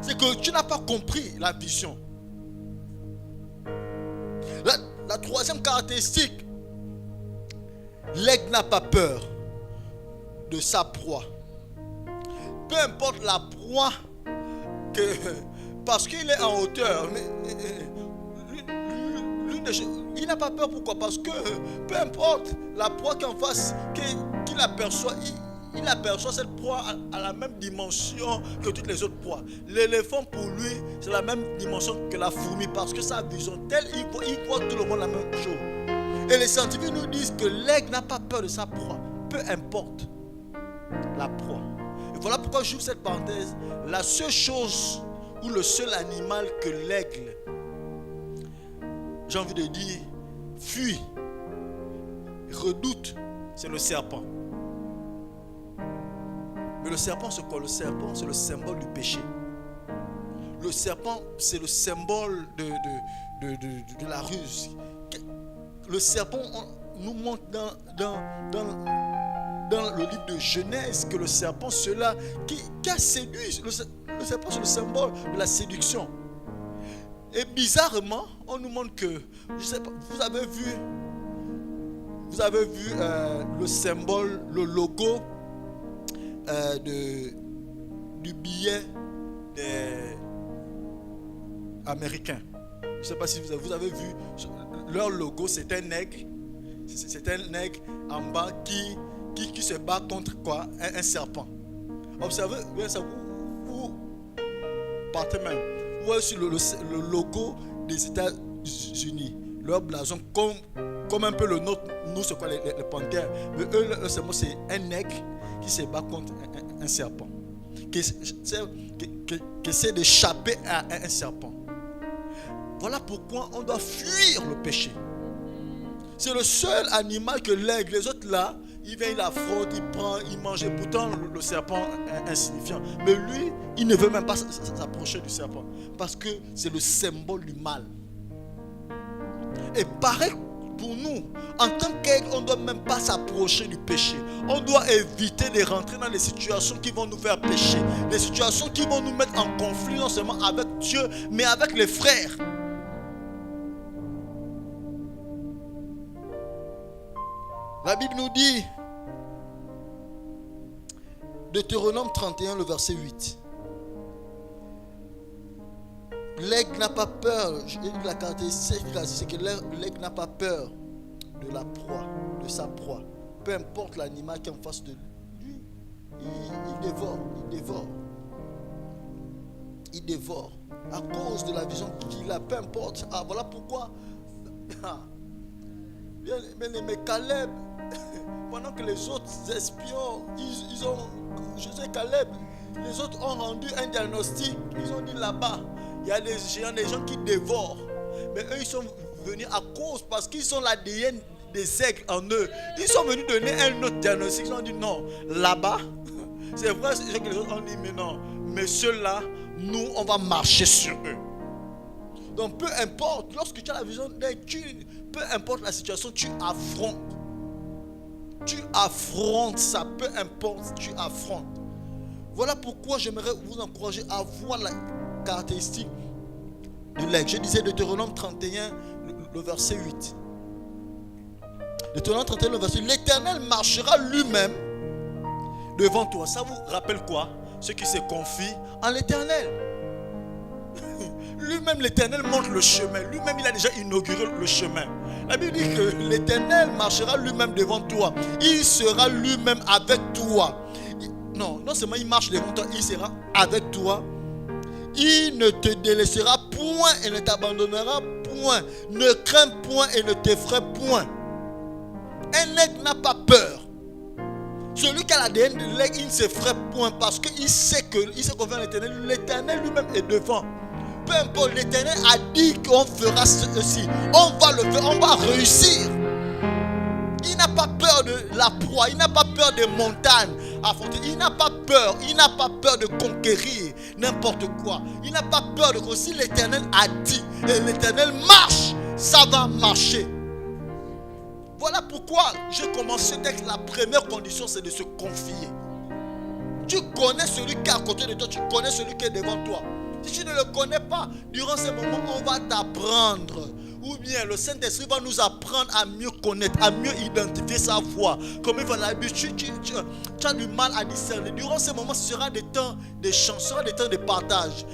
C'est que tu n'as pas compris la vision. La troisième caractéristique, l'aigle n'a pas peur de sa proie. Peu importe la proie, parce qu'il est en hauteur, il n'a pas peur. Pourquoi? Parce que peu importe la proie qu'en face, qu'il aperçoit, il aperçoit cette proie à la même dimension que toutes les autres proies. L'éléphant, pour lui, c'est la même dimension que la fourmi, parce que sa vision telle, il voit tout le monde la même chose. Et les scientifiques nous disent que l'aigle n'a pas peur de sa proie, peu importe la proie. Et voilà pourquoi j'ouvre cette parenthèse. La seule chose ou le seul animal que l'aigle, j'ai envie de dire, fuit, redoute, c'est le serpent. Mais le serpent, c'est quoi? Le serpent, c'est le symbole du péché. Le serpent, c'est le symbole de la ruse. Le serpent nous montre dans le livre de Genèse que le serpent, celui-là qui a séduit. Le serpent, c'est le symbole de la séduction. Et bizarrement, on nous montre que, je sais pas, vous avez vu le symbole, le logo du billet des Américains. Je ne sais pas si vous avez vu leur logo, c'est un aigle. C'est un aigle en bas qui se bat contre quoi? Un serpent. Observez, vous partez même. Vous voyez sur le logo des États-Unis, leur blason, comme un peu le nôtre, nous c'est quoi les panthères. Mais eux, leur symbole, c'est un aigle qui se bat contre un serpent, qui essaie d'échapper à un serpent. Voilà pourquoi on doit fuir le péché. C'est le seul animal que l'aigle, les autres là, il vient, il affronte, il prend, il mange. Et pourtant, le serpent est insignifiant. Mais lui, il ne veut même pas s'approcher du serpent. Parce que c'est le symbole du mal. Et pareil pour nous, en tant qu'aigle, on ne doit même pas s'approcher du péché. On doit éviter de rentrer dans les situations qui vont nous faire pécher. Les situations qui vont nous mettre en conflit, non seulement avec Dieu, mais avec les frères. La Bible nous dit, Deutéronome 31, le verset 8. L'aigle n'a pas peur. La caractéristique, c'est que l'aigle n'a pas peur de la proie, de sa proie. Peu importe l'animal qui est en face de lui, il dévore, il dévore. Il dévore. À cause de la vision qu'il a, peu importe. Ah, voilà pourquoi. Bien aimé Caleb, pendant que les autres espions, ils ont, Josué et Caleb, les autres ont rendu un diagnostic. Ils ont dit là-bas, il y a des géants, des gens qui dévorent. Mais eux, ils sont venus à cause, parce qu'ils ont l'ADN des aigles en eux. Ils sont venus donner un autre diagnostic. Ils ont dit non, là-bas, c'est vrai que les autres ont dit mais non. Mais ceux-là, nous, on va marcher sur eux. Donc peu importe, lorsque tu as la vision d'aigle, peu importe la situation, tu affrontes. Tu affrontes ça, peu importe, tu affrontes. Voilà pourquoi j'aimerais vous encourager à voir la caractéristique de l'aigle. Je disais Deutéronome 31, le verset 8. Deutéronome 31, le verset 8. L'Éternel marchera lui-même devant toi. Ça vous rappelle quoi? Ceux qui se confient en l'Éternel. Lui-même, l'Éternel montre le chemin. Lui-même, il a déjà inauguré le chemin. La Bible dit que l'Éternel marchera lui-même devant toi. Il sera lui-même avec toi. Non seulement il marche devant toi, il sera avec toi. Il ne te délaissera point et ne t'abandonnera point. Ne crains point et ne t'effraie point. Un aigle n'a pas peur. Celui qui a l'ADN de l'aigle, il ne s'effraie point parce qu'il sait qu'on fait l'Éternel. L'Éternel lui-même est devant. Peu importe, l'Éternel a dit qu'on fera ceci. On va le faire, on va réussir. Il n'a pas peur de la proie, il n'a pas peur des montagnes à affronter. Il n'a pas peur de conquérir n'importe quoi. Il n'a pas peur de quoi. Si l'Éternel a dit et l'Éternel marche, ça va marcher. Voilà pourquoi j'ai commencé ce texte. La première condition, c'est de se confier. Tu connais celui qui est à côté de toi, tu connais celui qui est devant toi. Si tu ne le connais pas, durant ces moments, on va t'apprendre. Ou bien le Saint-Esprit va nous apprendre à mieux connaître, à mieux identifier sa voix. Comme il va l'habitude, tu as du mal à discerner. Durant ces moments, ce sera des temps d'échange, ce sera des temps de partage.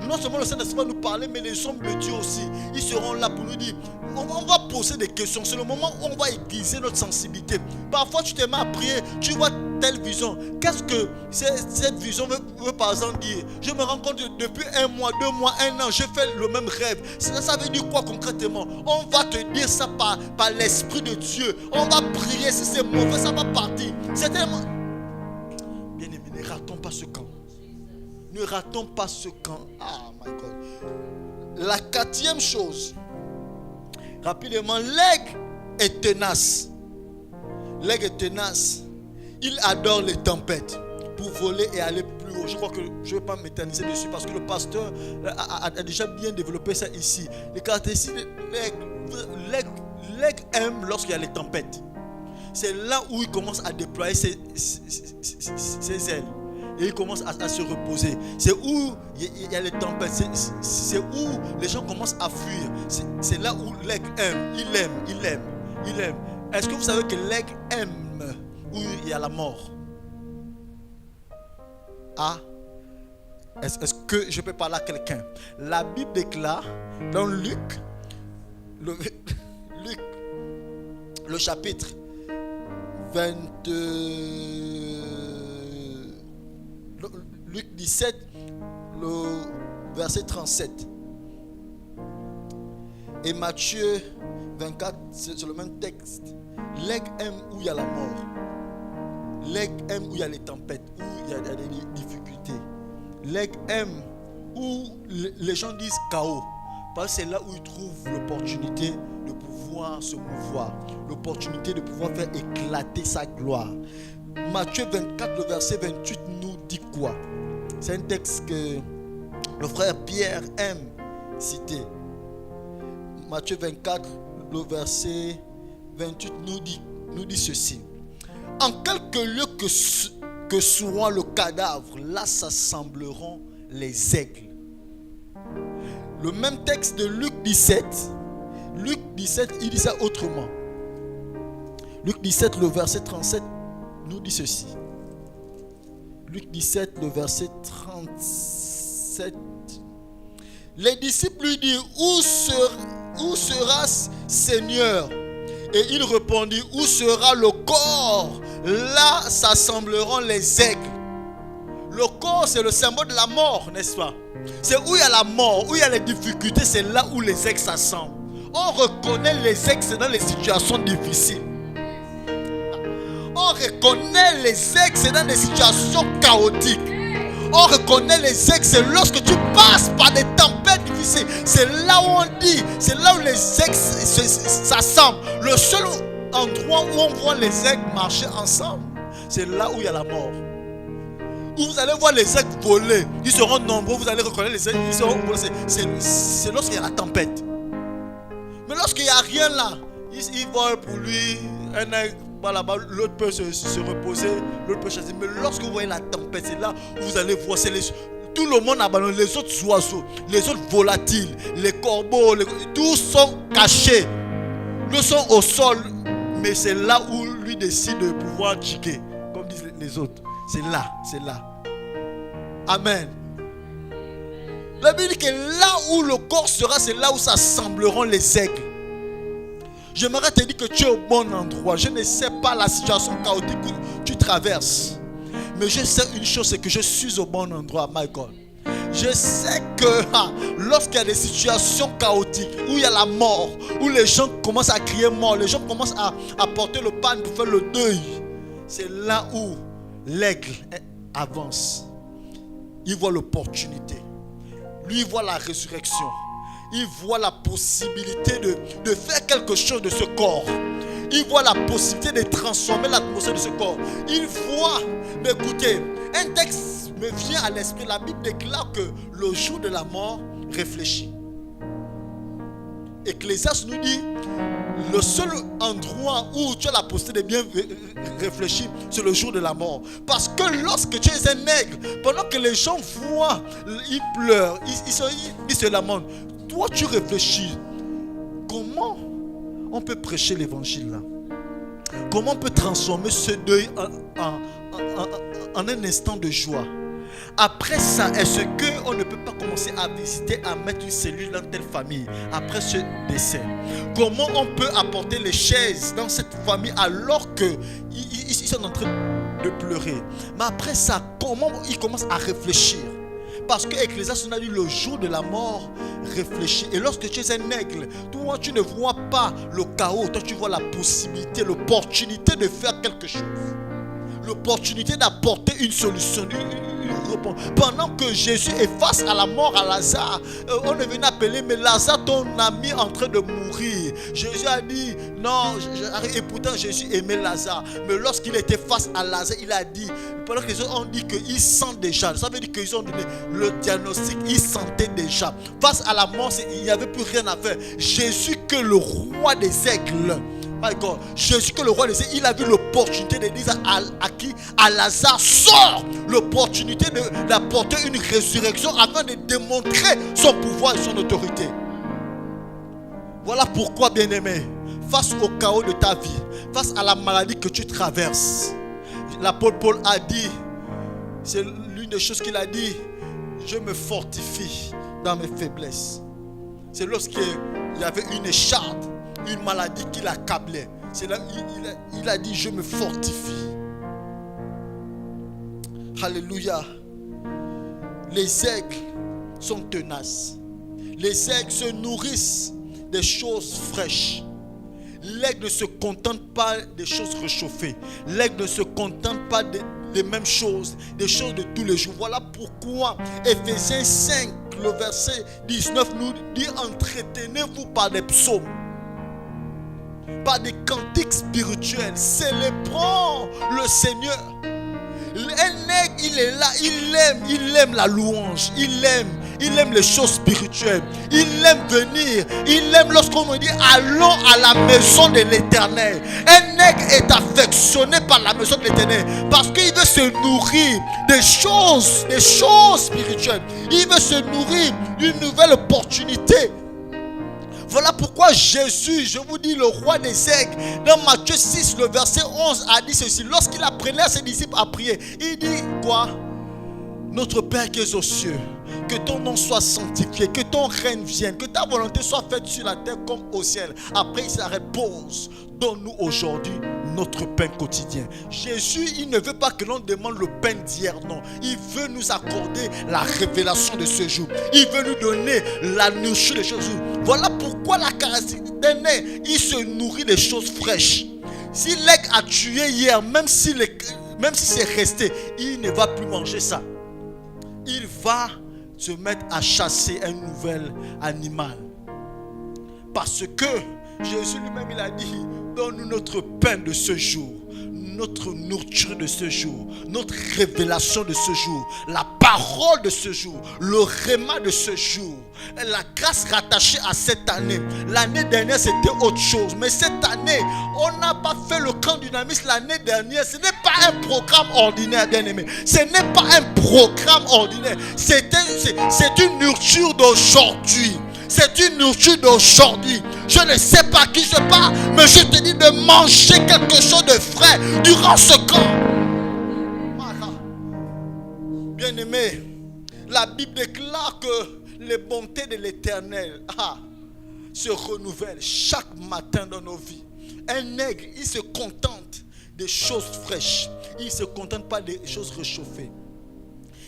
Non seulement le Saint-Esprit va nous parler, mais les hommes de Dieu aussi, ils seront là pour nous dire. On va poser des questions. C'est le moment où on va aiguiser notre sensibilité. Parfois, tu te mets à prier, tu vois telle vision. Qu'est-ce que cette vision veut par exemple dire? Je me rends compte que depuis 1 mois, 2 mois, 1 an, je fais le même rêve. Ça veut dire quoi concrètement? On va te dire ça par l'Esprit de Dieu. On va prier. Si c'est mauvais, ça va partir. C'est tellement... Bien aimé, ne ratons pas ce camp. Ne ratons pas ce camp. Ah, my God. La 4e chose, rapidement, l'aigle est tenace. L'aigle est tenace. Il adore les tempêtes pour voler et aller plus haut. Je crois que je ne vais pas m'éterniser dessus parce que le pasteur a déjà bien développé ça ici. Les caractéristiques de l'aigle aime lorsqu'il y a les tempêtes. C'est là où il commence à déployer ses ailes. Et il commence à se reposer. C'est où il y a les tempêtes. C'est où les gens commencent à fuir. C'est là où l'aigle aime. Il aime. Est-ce que vous savez que l'aigle aime où il y a la mort? Ah, est-ce que je peux parler à quelqu'un? La Bible déclare dans Luc, le chapitre 22, Luc 17, le verset 37. Et Matthieu 24, c'est le même texte. L'aigle aime où il y a la mort. L'aigle aime où il y a les tempêtes, où il y a des difficultés. L'aigle aime où les gens disent chaos. Parce que c'est là où il trouve l'opportunité de pouvoir se mouvoir, l'opportunité de pouvoir faire éclater sa gloire. Matthieu 24, le verset 28 nous dit quoi? C'est un texte que le frère Pierre aime citer. Matthieu 24, le verset 28 nous dit ceci. En quelque lieu que soit le cadavre, là s'assembleront les aigles. Le même texte de Luc 17, il dit ça autrement. Luc 17, le verset 37 nous dit ceci. Luc 17, le verset 37. Les disciples lui dirent, où sera Seigneur? Et il répondit, où sera le corps? Là s'assembleront les aigles. Le corps, c'est le symbole de la mort, n'est-ce pas? C'est où il y a la mort, où il y a les difficultés, c'est là où les aigles s'assemblent. On reconnaît les aigles, c'est dans les situations difficiles. On reconnaît les aigles, c'est dans des situations chaotiques. On reconnaît les aigles, c'est lorsque tu passes par des tempêtes difficiles. C'est là où on dit, c'est là où les aigles s'assemblent. Le seul endroit où on voit les aigles marcher ensemble, c'est là où il y a la mort. Où vous allez voir les aigles voler, ils seront nombreux, vous allez reconnaître les aigles, ils seront volés. C'est lorsqu'il y a la tempête. Mais lorsqu'il n'y a rien là, ils volent pour lui, un aigle va là-bas, l'autre peut se reposer, l'autre peut chasser. Mais lorsque vous voyez la tempête, c'est là où vous allez voir, tout le monde abandonne, les autres oiseaux, les autres volatiles, les corbeaux, tous sont cachés, ils sont au sol, mais c'est là où lui décide de pouvoir chiquer, comme disent les autres. C'est là. Amen. La Bible dit que là où le corps sera, c'est là où s'assembleront les aigles. J'aimerais te dire que tu es au bon endroit. Je ne sais pas la situation chaotique que tu traverses. Mais je sais une chose, c'est que je suis au bon endroit, my God. Je sais que lorsqu'il y a des situations chaotiques, où il y a la mort, où les gens commencent à crier mort, les gens commencent à porter le pan pour faire le deuil, c'est là où l'aigle avance. Il voit l'opportunité. Lui, il voit la résurrection. Il voit la possibilité de faire quelque chose de ce corps. Il voit la possibilité de transformer l'atmosphère de ce corps. Il voit, mais écoutez, un texte me vient à l'esprit. La Bible déclare que le jour de la mort réfléchit. Ecclésiaste nous dit, le seul endroit où tu as la possibilité de bien réfléchir, c'est le jour de la mort. Parce que lorsque tu es un aigle, pendant que les gens voient, ils pleurent, ils se lamentent, toi tu réfléchis. Comment on peut prêcher l'évangile là? Comment on peut transformer ce deuil en un instant de joie? Après ça, est-ce qu'on ne peut pas commencer à visiter, à mettre une cellule dans telle famille après ce décès? Comment on peut apporter les chaises dans cette famille alors qu'ils sont en train de pleurer? Mais après ça, comment ils commencent à réfléchir? Parce que Ecclésiaste a dit le jour de la mort réfléchit. Et lorsque tu es un aigle, toi tu ne vois pas le chaos, toi tu vois la possibilité, l'opportunité de faire quelque chose. L'opportunité d'apporter une solution, pendant que Jésus est face à la mort à Lazare, on est venu appeler, mais Lazare, ton ami, en train de mourir. Jésus a dit non, et pourtant Jésus aimait Lazare. Mais lorsqu'il était face à Lazare, il a dit, pendant que les autres ont dit qu'ils sentent déjà, ça veut dire qu'ils ont donné le diagnostic, ils sentaient déjà. Face à la mort, il n'y avait plus rien à faire. Jésus, que le roi des aigles, my God, Jésus, que le roi des aigles, il a vu l'opportunité de dire à qui? À Lazare, sort! L'opportunité d'apporter une résurrection afin de démontrer son pouvoir et son autorité. Voilà pourquoi, bien-aimé, face au chaos de ta vie, face à la maladie que tu traverses, l'apôtre Paul a dit, c'est l'une des choses qu'il a dit, je me fortifie dans mes faiblesses. C'est lorsqu'il y avait une écharpe, une maladie qui l'accablait. C'est là il a dit, je me fortifie. Alléluia. Les aigles sont tenaces. Les aigles se nourrissent des choses fraîches. L'aigle ne se contente pas des choses réchauffées. L'aigle ne se contente pas des mêmes choses, des choses de tous les jours. Voilà pourquoi Éphésiens 5, le verset 19 nous dit: entretenez-vous par des psaumes, par des cantiques spirituels, célébrant le Seigneur. Un nègre, il est là, il aime la louange, il aime les choses spirituelles, il aime venir, il aime lorsqu'on nous dit allons à la maison de l'Éternel. Un nègre est affectionné par la maison de l'Éternel parce qu'il veut se nourrir des choses spirituelles. Il veut se nourrir d'une nouvelle opportunité. Voilà pourquoi Jésus, je vous dis, le roi des aigles, dans Matthieu 6, le verset 11, a dit ceci. Lorsqu'il apprenait à ses disciples à prier, il dit quoi? Notre Père qui es aux cieux, que ton nom soit sanctifié, que ton règne vienne, que ta volonté soit faite sur la terre comme au ciel. Après, il s'arrête, pause. Donne-nous aujourd'hui notre pain quotidien. Jésus, il ne veut pas que l'on demande le pain d'hier, non. Il veut nous accorder la révélation de ce jour. Il veut nous donner la nourriture de ce jour. Voilà pourquoi la caractéristique d'un nègre, il se nourrit des choses fraîches. Si l'aigle a tué hier, même si c'est resté, il ne va plus manger ça. Il va se mettre à chasser un nouvel animal. Parce que Jésus lui-même, il a dit: donne-nous notre pain de ce jour, notre nourriture de ce jour, notre révélation de ce jour, la parole de ce jour, le réma de ce jour, la grâce rattachée à cette année. L'année dernière, c'était autre chose. Mais cette année, on n'a pas fait le camp dynamisme l'année dernière. Ce n'est pas un programme ordinaire, bien aimé. Ce n'est pas un programme ordinaire. C'est une nourriture d'aujourd'hui. C'est une nourriture d'aujourd'hui. Je ne sais pas qui je parle, mais je te dis de manger quelque chose de frais durant ce camp. Bien-aimé, la Bible déclare que les bontés de l'Éternel se renouvellent chaque matin dans nos vies. Un nègre, il se contente des choses fraîches. Il ne se contente pas des choses réchauffées.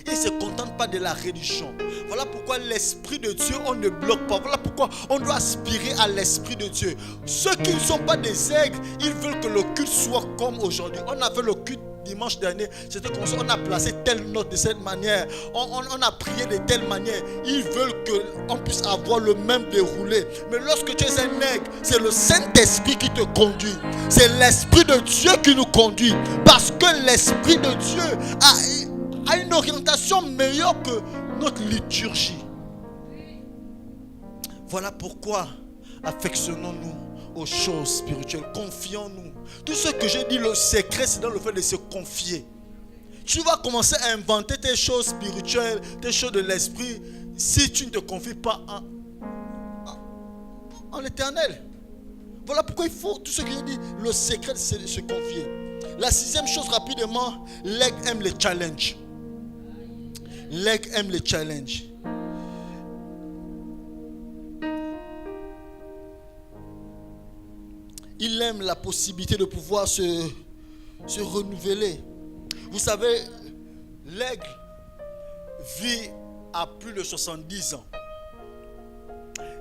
Il ne se contente pas de la religion. Voilà pourquoi l'Esprit de Dieu, on ne bloque pas. Voilà pourquoi on doit aspirer à l'Esprit de Dieu. Ceux qui ne sont pas des aigles, ils veulent que le culte soit comme aujourd'hui. On a fait le culte dimanche dernier. C'était comme ça. On a placé telle note de cette manière. On a prié de telle manière. Ils veulent qu'on puisse avoir le même déroulé. Mais lorsque tu es un aigle, c'est le Saint-Esprit qui te conduit. C'est l'Esprit de Dieu qui nous conduit. Parce que l'Esprit de Dieu a une orientation meilleure que notre liturgie. Voilà pourquoi affectionnons-nous aux choses spirituelles, confions-nous. Tout ce que j'ai dit, le secret, c'est dans le fait de se confier. Tu vas commencer à inventer tes choses spirituelles, tes choses de l'esprit, si tu ne te confies pas en l'Éternel. Voilà pourquoi il faut, tout ce que j'ai dit, le secret, c'est de se confier. La sixième chose, rapidement, l'aigle aime les challenges. L'aigle aime les challenges. Il aime la possibilité de pouvoir se renouveler. Vous savez, l'aigle vit à plus de 70 ans.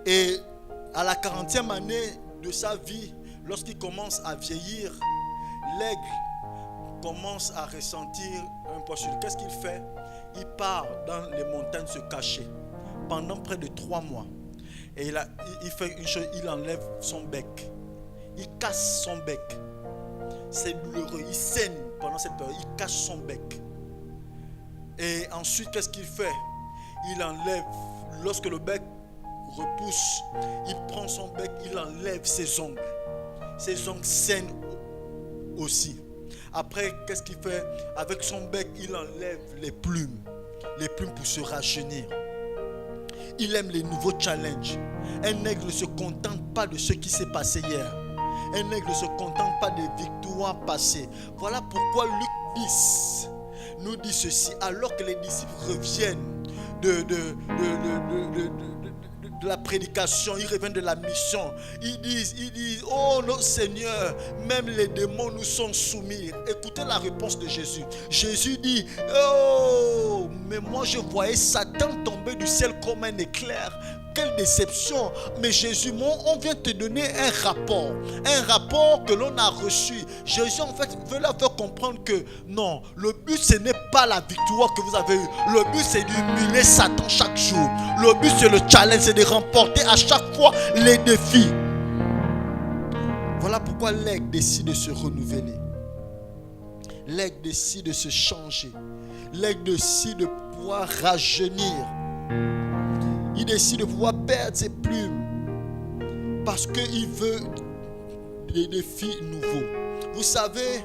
Et à la 40e année de sa vie, lorsqu'il commence à vieillir, l'aigle commence à ressentir un poisson. Qu'est-ce qu'il fait? Il part dans les montagnes se cacher pendant près de 3 mois. Et il fait une chose, il enlève son bec. Il casse son bec. C'est douloureux. Il saigne pendant cette période. Il cache son bec. Et ensuite, qu'est-ce qu'il fait? Il enlève, lorsque le bec repousse, il prend son bec, il enlève ses ongles. Ses ongles saignent aussi. Après, qu'est-ce qu'il fait? Avec son bec, il enlève les plumes pour se rajeunir. Il aime les nouveaux challenges. Un aigle ne se contente pas de ce qui s'est passé hier. Un aigle ne se contente pas des victoires passées. Voilà pourquoi Luc 10 nous dit ceci. Alors que les disciples reviennent de la prédication, ils reviennent de la mission. Ils disent, oh notre Seigneur, même les démons nous sont soumis. Écoutez la réponse de Jésus. Jésus dit, oh, mais moi je voyais Satan tomber du ciel comme un éclair. Quelle déception. Mais Jésus, on vient te donner un rapport que l'on a reçu. Jésus en fait veut leur faire comprendre que non, le but ce n'est pas la victoire que vous avez eue. Le but c'est d'humilier Satan chaque jour. Le but c'est le challenge, c'est de remporter à chaque fois les défis. Voilà pourquoi l'aigle décide de se renouveler. L'aigle décide de se changer. L'aigle décide de pouvoir rajeunir. Il décide de pouvoir perdre ses plumes parce qu'il veut des défis nouveaux. Vous savez,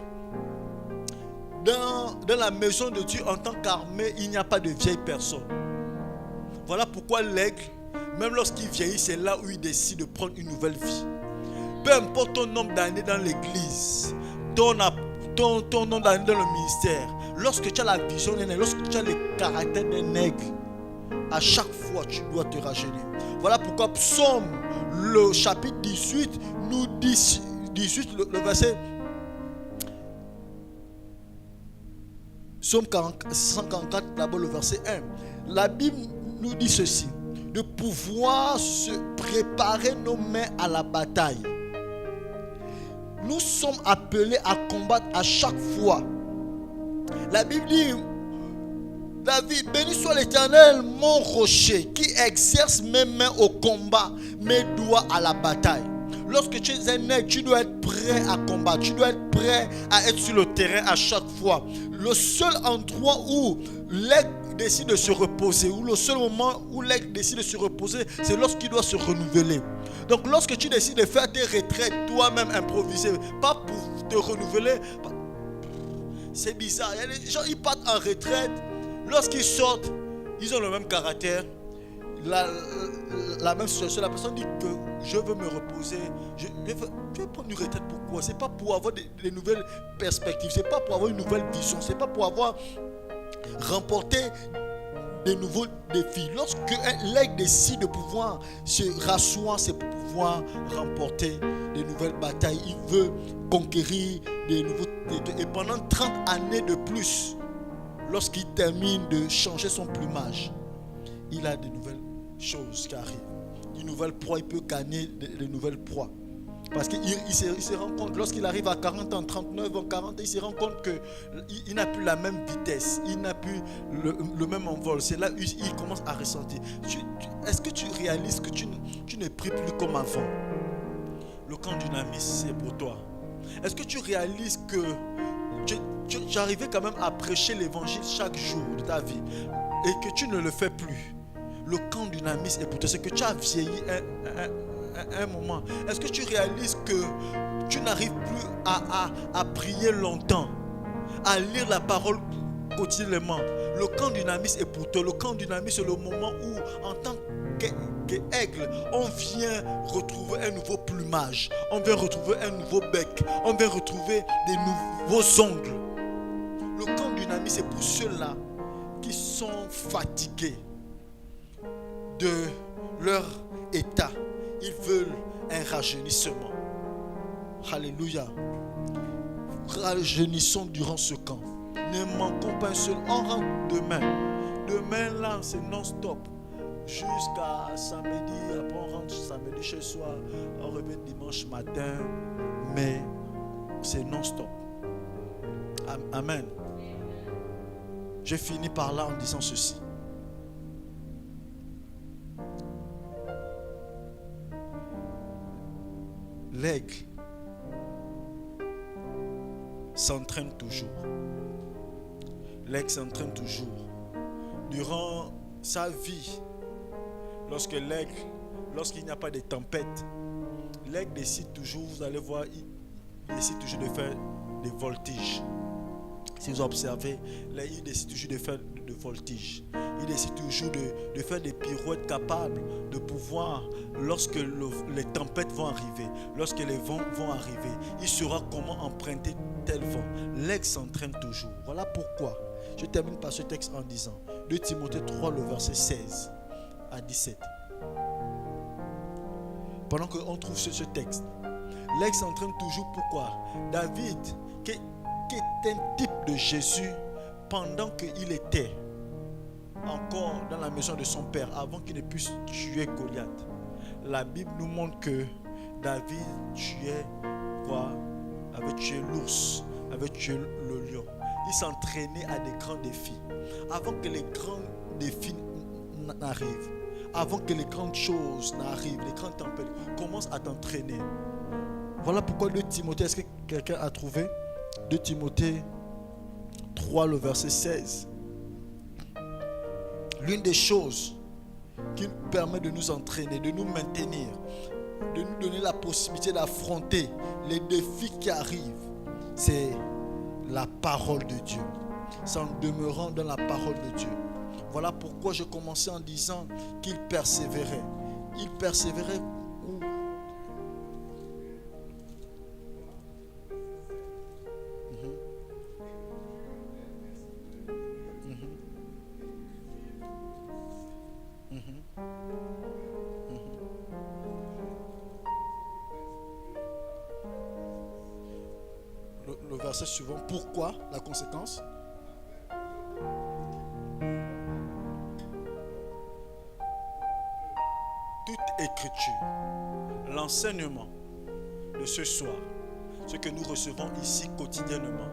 dans la maison de Dieu, en tant qu'armée, il n'y a pas de vieille personne. Voilà pourquoi l'aigle, même lorsqu'il vieillit, c'est là où il décide de prendre une nouvelle vie. Peu importe ton nombre d'années dans l'église, ton nombre d'années dans le ministère, lorsque tu as la vision d'un aigle, lorsque tu as le caractère d'un aigle, à chaque fois tu dois te rajeunir. Voilà pourquoi Psaume, le chapitre 18, nous dit, 18, le verset, Psaume 144, d'abord le verset 1. La Bible nous dit ceci: de pouvoir se préparer nos mains à la bataille. Nous sommes appelés à combattre à chaque fois. La Bible dit, David, béni soit l'Éternel, mon rocher, qui exerce mes mains au combat, mes doigts à la bataille. Lorsque tu es un aigle, tu dois être prêt à combattre. Tu dois être prêt à être sur le terrain à chaque fois. Le seul endroit où l'aigle décide de se reposer, ou le seul moment où l'aigle décide de se reposer, c'est lorsqu'il doit se renouveler. Donc lorsque tu décides de faire tes retraites toi-même improvisées, pas pour te renouveler, c'est bizarre. Il y a des gens, ils partent en retraite. Lorsqu'ils sortent, ils ont le même caractère, la même situation. La personne dit que je veux me reposer, je veux prendre une retraite. Pourquoi? C'est pas pour avoir des nouvelles perspectives, c'est pas pour avoir une nouvelle vision, c'est pas pour avoir remporté des nouveaux défis. Lorsque l'aigle décide de pouvoir se rasseoir, c'est pour pouvoir remporter des nouvelles batailles. Il veut conquérir des nouveaux territoires. Et pendant 30 années de plus, lorsqu'il termine de changer son plumage, il a de nouvelles choses qui arrivent. Une nouvelle proie, il peut gagner de nouvelles proies. Parce qu'il se rend compte, lorsqu'il arrive à 40 ans, 39 ans, 40 ans, il se rend compte qu'il n'a plus la même vitesse, il n'a plus le même envol. C'est là où il commence à ressentir. Est-ce que tu réalises que tu ne pries plus comme avant? Le camp dynamis, c'est pour toi. Est-ce que tu réalises que tu arrivais quand même à prêcher l'évangile chaque jour de ta vie et que tu ne le fais plus? Le camp dynamis est pour toi. C'est que tu as vieilli un moment. Est-ce que tu réalises que tu n'arrives plus à prier longtemps, à lire la parole quotidiennement? Le camp dynamis est pour toi. Le camp dynamis, c'est le moment où, en tant qu'aigle, on vient retrouver un nouveau plumage, on vient retrouver un nouveau bec, on vient retrouver des nouveaux ongles. Le camp dynamis, c'est pour ceux-là qui sont fatigués de leur état. Ils veulent un rajeunissement. Alléluia. Rajeunissons durant ce camp. Ne manquons pas un seul. On rentre demain. Demain là, c'est non-stop. Jusqu'à samedi. Après on rentre samedi chez soi. On revient dimanche matin. Mais c'est non-stop. Amen. Je finis par là en disant ceci. L'aigle s'entraîne toujours. L'aigle s'entraîne toujours. Durant sa vie, lorsqu'il n'y a pas de tempête, l'aigle décide toujours, vous allez voir, il décide toujours de faire des voltiges. Si vous observez, l'aigle décide toujours de faire des voltiges. Il décide toujours de faire des pirouettes capables de pouvoir, lorsque les tempêtes vont arriver, lorsque les vents vont arriver, il saura comment emprunter tel vent. L'aigle s'entraîne toujours. Voilà pourquoi je termine par ce texte en disant 2 Timothée 3, le verset 16 à 17. Pendant qu'on trouve ce texte, l'aigle s'entraîne toujours. Pourquoi? David, qui est un type de Jésus, pendant qu'il était encore dans la maison de son père, avant qu'il ne puisse tuer Goliath, la Bible nous montre que David tuait quoi? Avait tué l'ours, avait tué le lion. Il s'entraînait à des grands défis. Avant que les grands défis n'arrivent, avant que les grandes choses n'arrivent, les grandes tempêtes, commence à t'entraîner. Voilà pourquoi 2 Timothée, est-ce que quelqu'un a trouvé 2 Timothée 3, le verset 16. L'une des choses qui permet de nous entraîner, de nous maintenir, de nous donner la possibilité d'affronter les défis qui arrivent, c'est la parole de Dieu. C'est en demeurant dans la parole de Dieu. Voilà pourquoi je commençais en disant qu'il persévérait. Il persévérait où? Le verset suivant, pourquoi? La conséquence? Toute écriture, l'enseignement de ce soir, ce que nous recevons ici quotidiennement,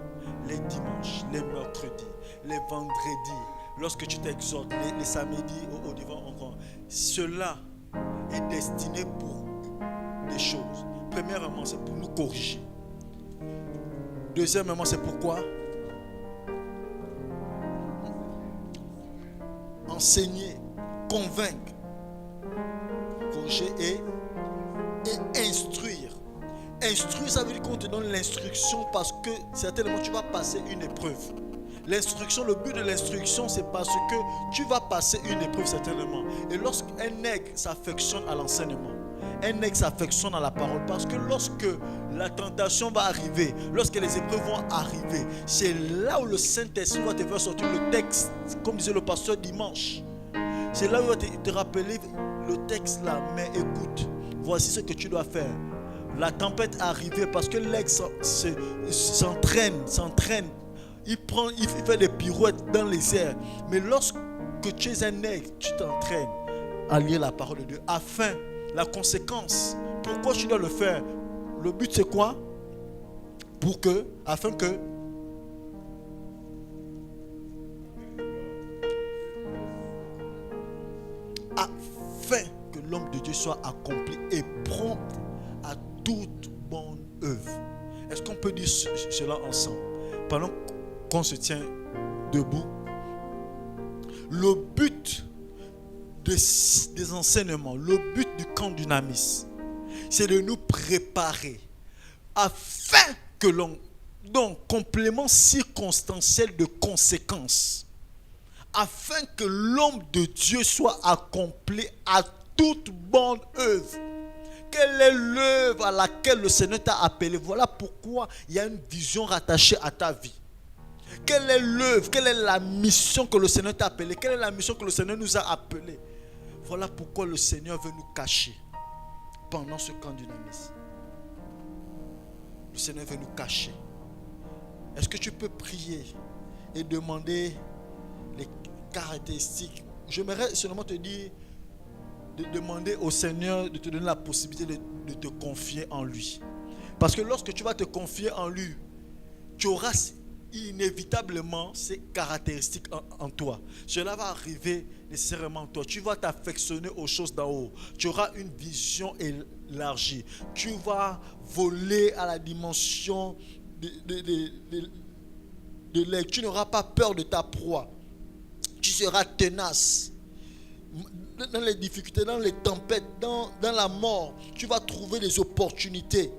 les dimanches, les mercredis, les vendredis, lorsque tu t'exhortes, les samedis au devant encore, cela est destiné pour des choses. Premièrement, c'est pour nous corriger. Deuxièmement, c'est pourquoi enseigner, convaincre, corriger et instruire. Instruire, ça veut dire qu'on te donne l'instruction parce que certainement tu vas passer une épreuve. L'instruction, le but de l'instruction, c'est parce que tu vas passer une épreuve certainement. Et lorsqu'un aigle s'affectionne à l'enseignement, un aigle s'affectionne à la parole, parce que lorsque la tentation va arriver, lorsque les épreuves vont arriver, c'est là où le Saint-Esprit va te faire sortir le texte, comme disait le pasteur dimanche. C'est là où il va te rappeler le texte là, mais écoute, voici ce que tu dois faire. La tempête est arrivée parce que l'aigle s'entraîne. Il fait des pirouettes dans les airs. Mais lorsque tu es un aigle, tu t'entraînes à lire la parole de Dieu. Afin, la conséquence, pourquoi tu dois le faire? Le but c'est quoi? Afin que l'homme de Dieu soit accompli et prompt à toute bonne œuvre. Est-ce qu'on peut dire cela ensemble? Pendant qu'on se tient debout, le but des enseignements, le but du camp Dunamis, c'est de nous préparer afin que l'on, donc complément circonstanciel de conséquences, afin que l'homme de Dieu soit accompli à toute bonne œuvre. Quelle est l'œuvre à laquelle le Seigneur t'a appelé? Voilà pourquoi il y a une vision rattachée à ta vie. Quelle est l'œuvre? Quelle est la mission que le Seigneur t'a appelé? Quelle est la mission que le Seigneur nous a appelé? Voilà pourquoi le Seigneur veut nous cacher pendant ce camp Dunamis. Le Seigneur veut nous cacher. Est-ce que tu peux prier et demander les caractéristiques? J'aimerais seulement te dire de demander au Seigneur de te donner la possibilité de te confier en lui. Parce que lorsque tu vas te confier en lui, tu auras inévitablement ces caractéristiques en toi. Cela va arriver nécessairement en toi. Tu vas t'affectionner aux choses d'en haut. Tu auras une vision élargie. Tu vas voler à la dimension de l'aigle. Tu n'auras pas peur de ta proie. Tu seras tenace. Dans les difficultés, dans les tempêtes, dans la mort, tu vas trouver des opportunités.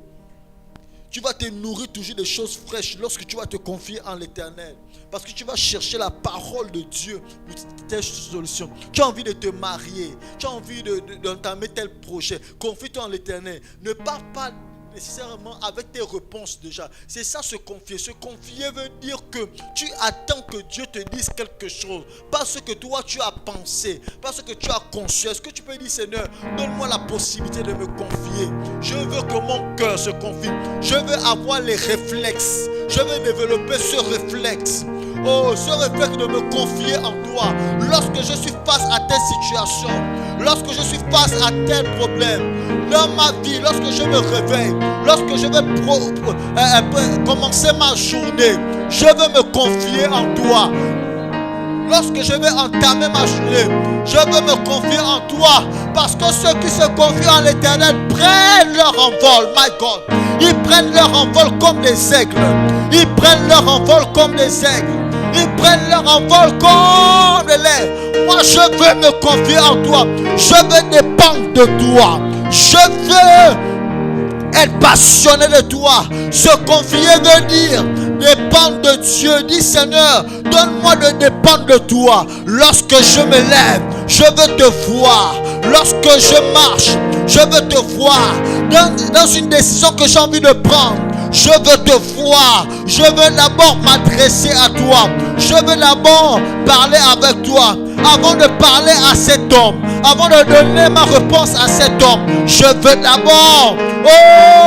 Tu vas te nourrir toujours des choses fraîches lorsque tu vas te confier en l'Éternel. Parce que tu vas chercher la parole de Dieu pour tes solutions. Tu as envie de te marier. Tu as envie d'entamer tel projet. Confie-toi en l'Éternel. Ne pars pas nécessairement avec tes réponses déjà. C'est ça, se confier. Se confier veut dire que tu attends que Dieu te dise quelque chose. Pas ce que toi tu as pensé. Pas ce que tu as conçu. Est-ce que tu peux dire, Seigneur, donne-moi la possibilité de me confier. Je veux que mon cœur se confie. Je veux avoir les réflexes. Je veux développer ce réflexe. Oh, ce réflexe de me confier en toi. Lorsque je suis face à telle situation, lorsque je suis face à tel problème, dans ma vie, lorsque je me réveille, lorsque je vais commencer ma journée, je veux me confier en toi. Lorsque je vais entamer ma journée, je veux me confier en toi. Parce que ceux qui se confient en l'Éternel prennent leur envol. My God. Ils prennent leur envol comme des aigles. Ils prennent leur envol comme des aigles. Ils prennent leur envol comme des lèvres. Moi, je veux me confier en toi. Je veux dépendre de toi. Je veux être passionné de toi. Se confier veut dire dépendre de Dieu. Dis Seigneur, donne-moi de dépendre de toi. Lorsque je me lève, je veux te voir. Lorsque je marche, je veux te voir. Dans une décision que j'ai envie de prendre, je veux te voir. Je veux d'abord m'adresser à toi. Je veux d'abord parler avec toi. Avant de parler à cet homme, avant de donner ma réponse à cet homme, je veux d'abord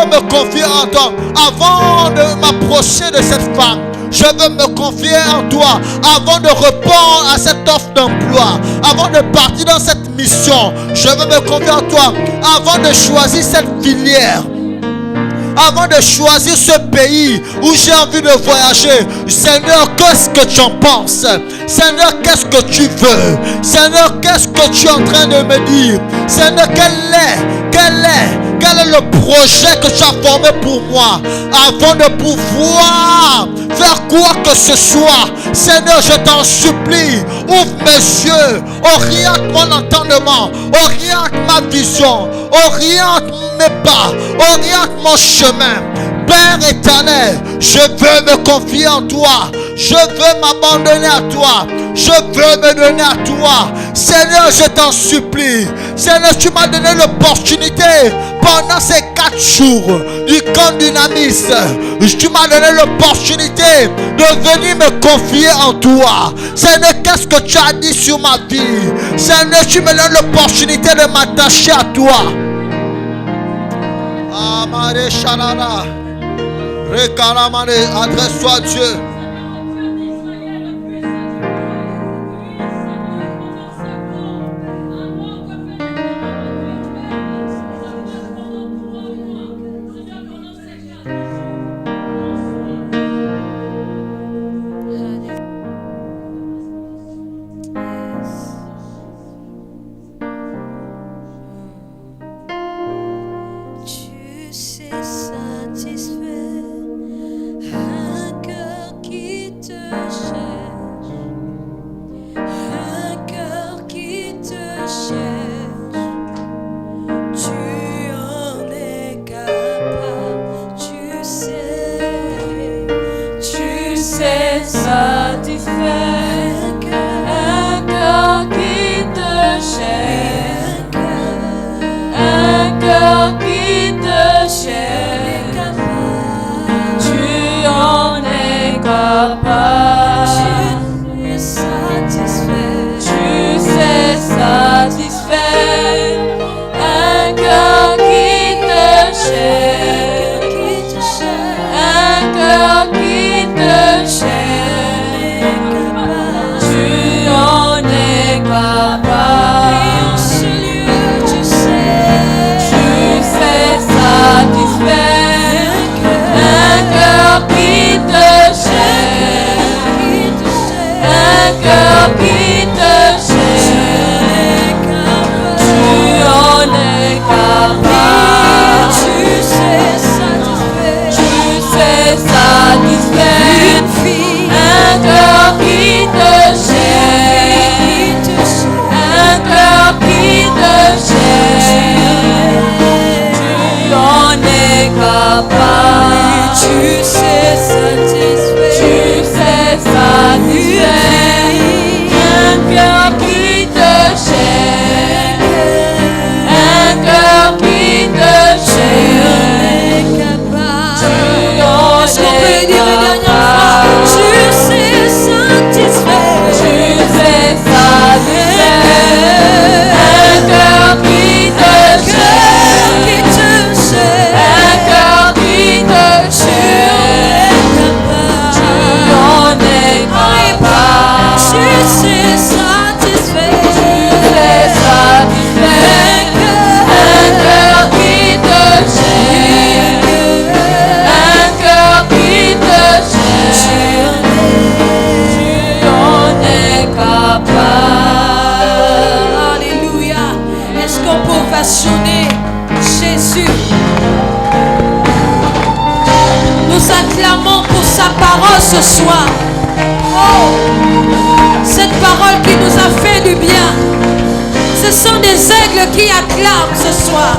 me confier en toi. Avant de m'approcher de cette femme, je veux me confier en toi. Avant de répondre à cette offre d'emploi, avant de partir dans cette mission, je veux me confier en toi. Avant de choisir cette filière, avant de choisir ce pays où j'ai envie de voyager, Seigneur, qu'est-ce que tu en penses? Seigneur, qu'est-ce que tu veux? Seigneur, qu'est-ce que tu es en train de me dire? Seigneur, quel est le projet que tu as formé pour moi? Avant de pouvoir faire quoi que ce soit, Seigneur, je t'en supplie, ouvre mes yeux, oriente mon entendement, oriente ma vision, oriente mes pas, oriente mon chemin. Père éternel, je veux me confier en toi. Je veux m'abandonner à toi. Je veux me donner à toi. Seigneur, je t'en supplie. Seigneur, tu m'as donné l'opportunité pendant ces 4 jours du camp Dynamis. Tu m'as donné l'opportunité de venir me confier en toi. Seigneur, qu'est-ce que tu as dit sur ma vie? Seigneur, tu me donnes l'opportunité de m'attacher à toi. Amare Shalala, Rekaramane, adresse-toi à Dieu. Un cœur qui te cherche. Jésus. Nous acclamons pour sa parole ce soir. Oh, cette parole qui nous a fait du bien. Ce sont des aigles qui acclament ce soir.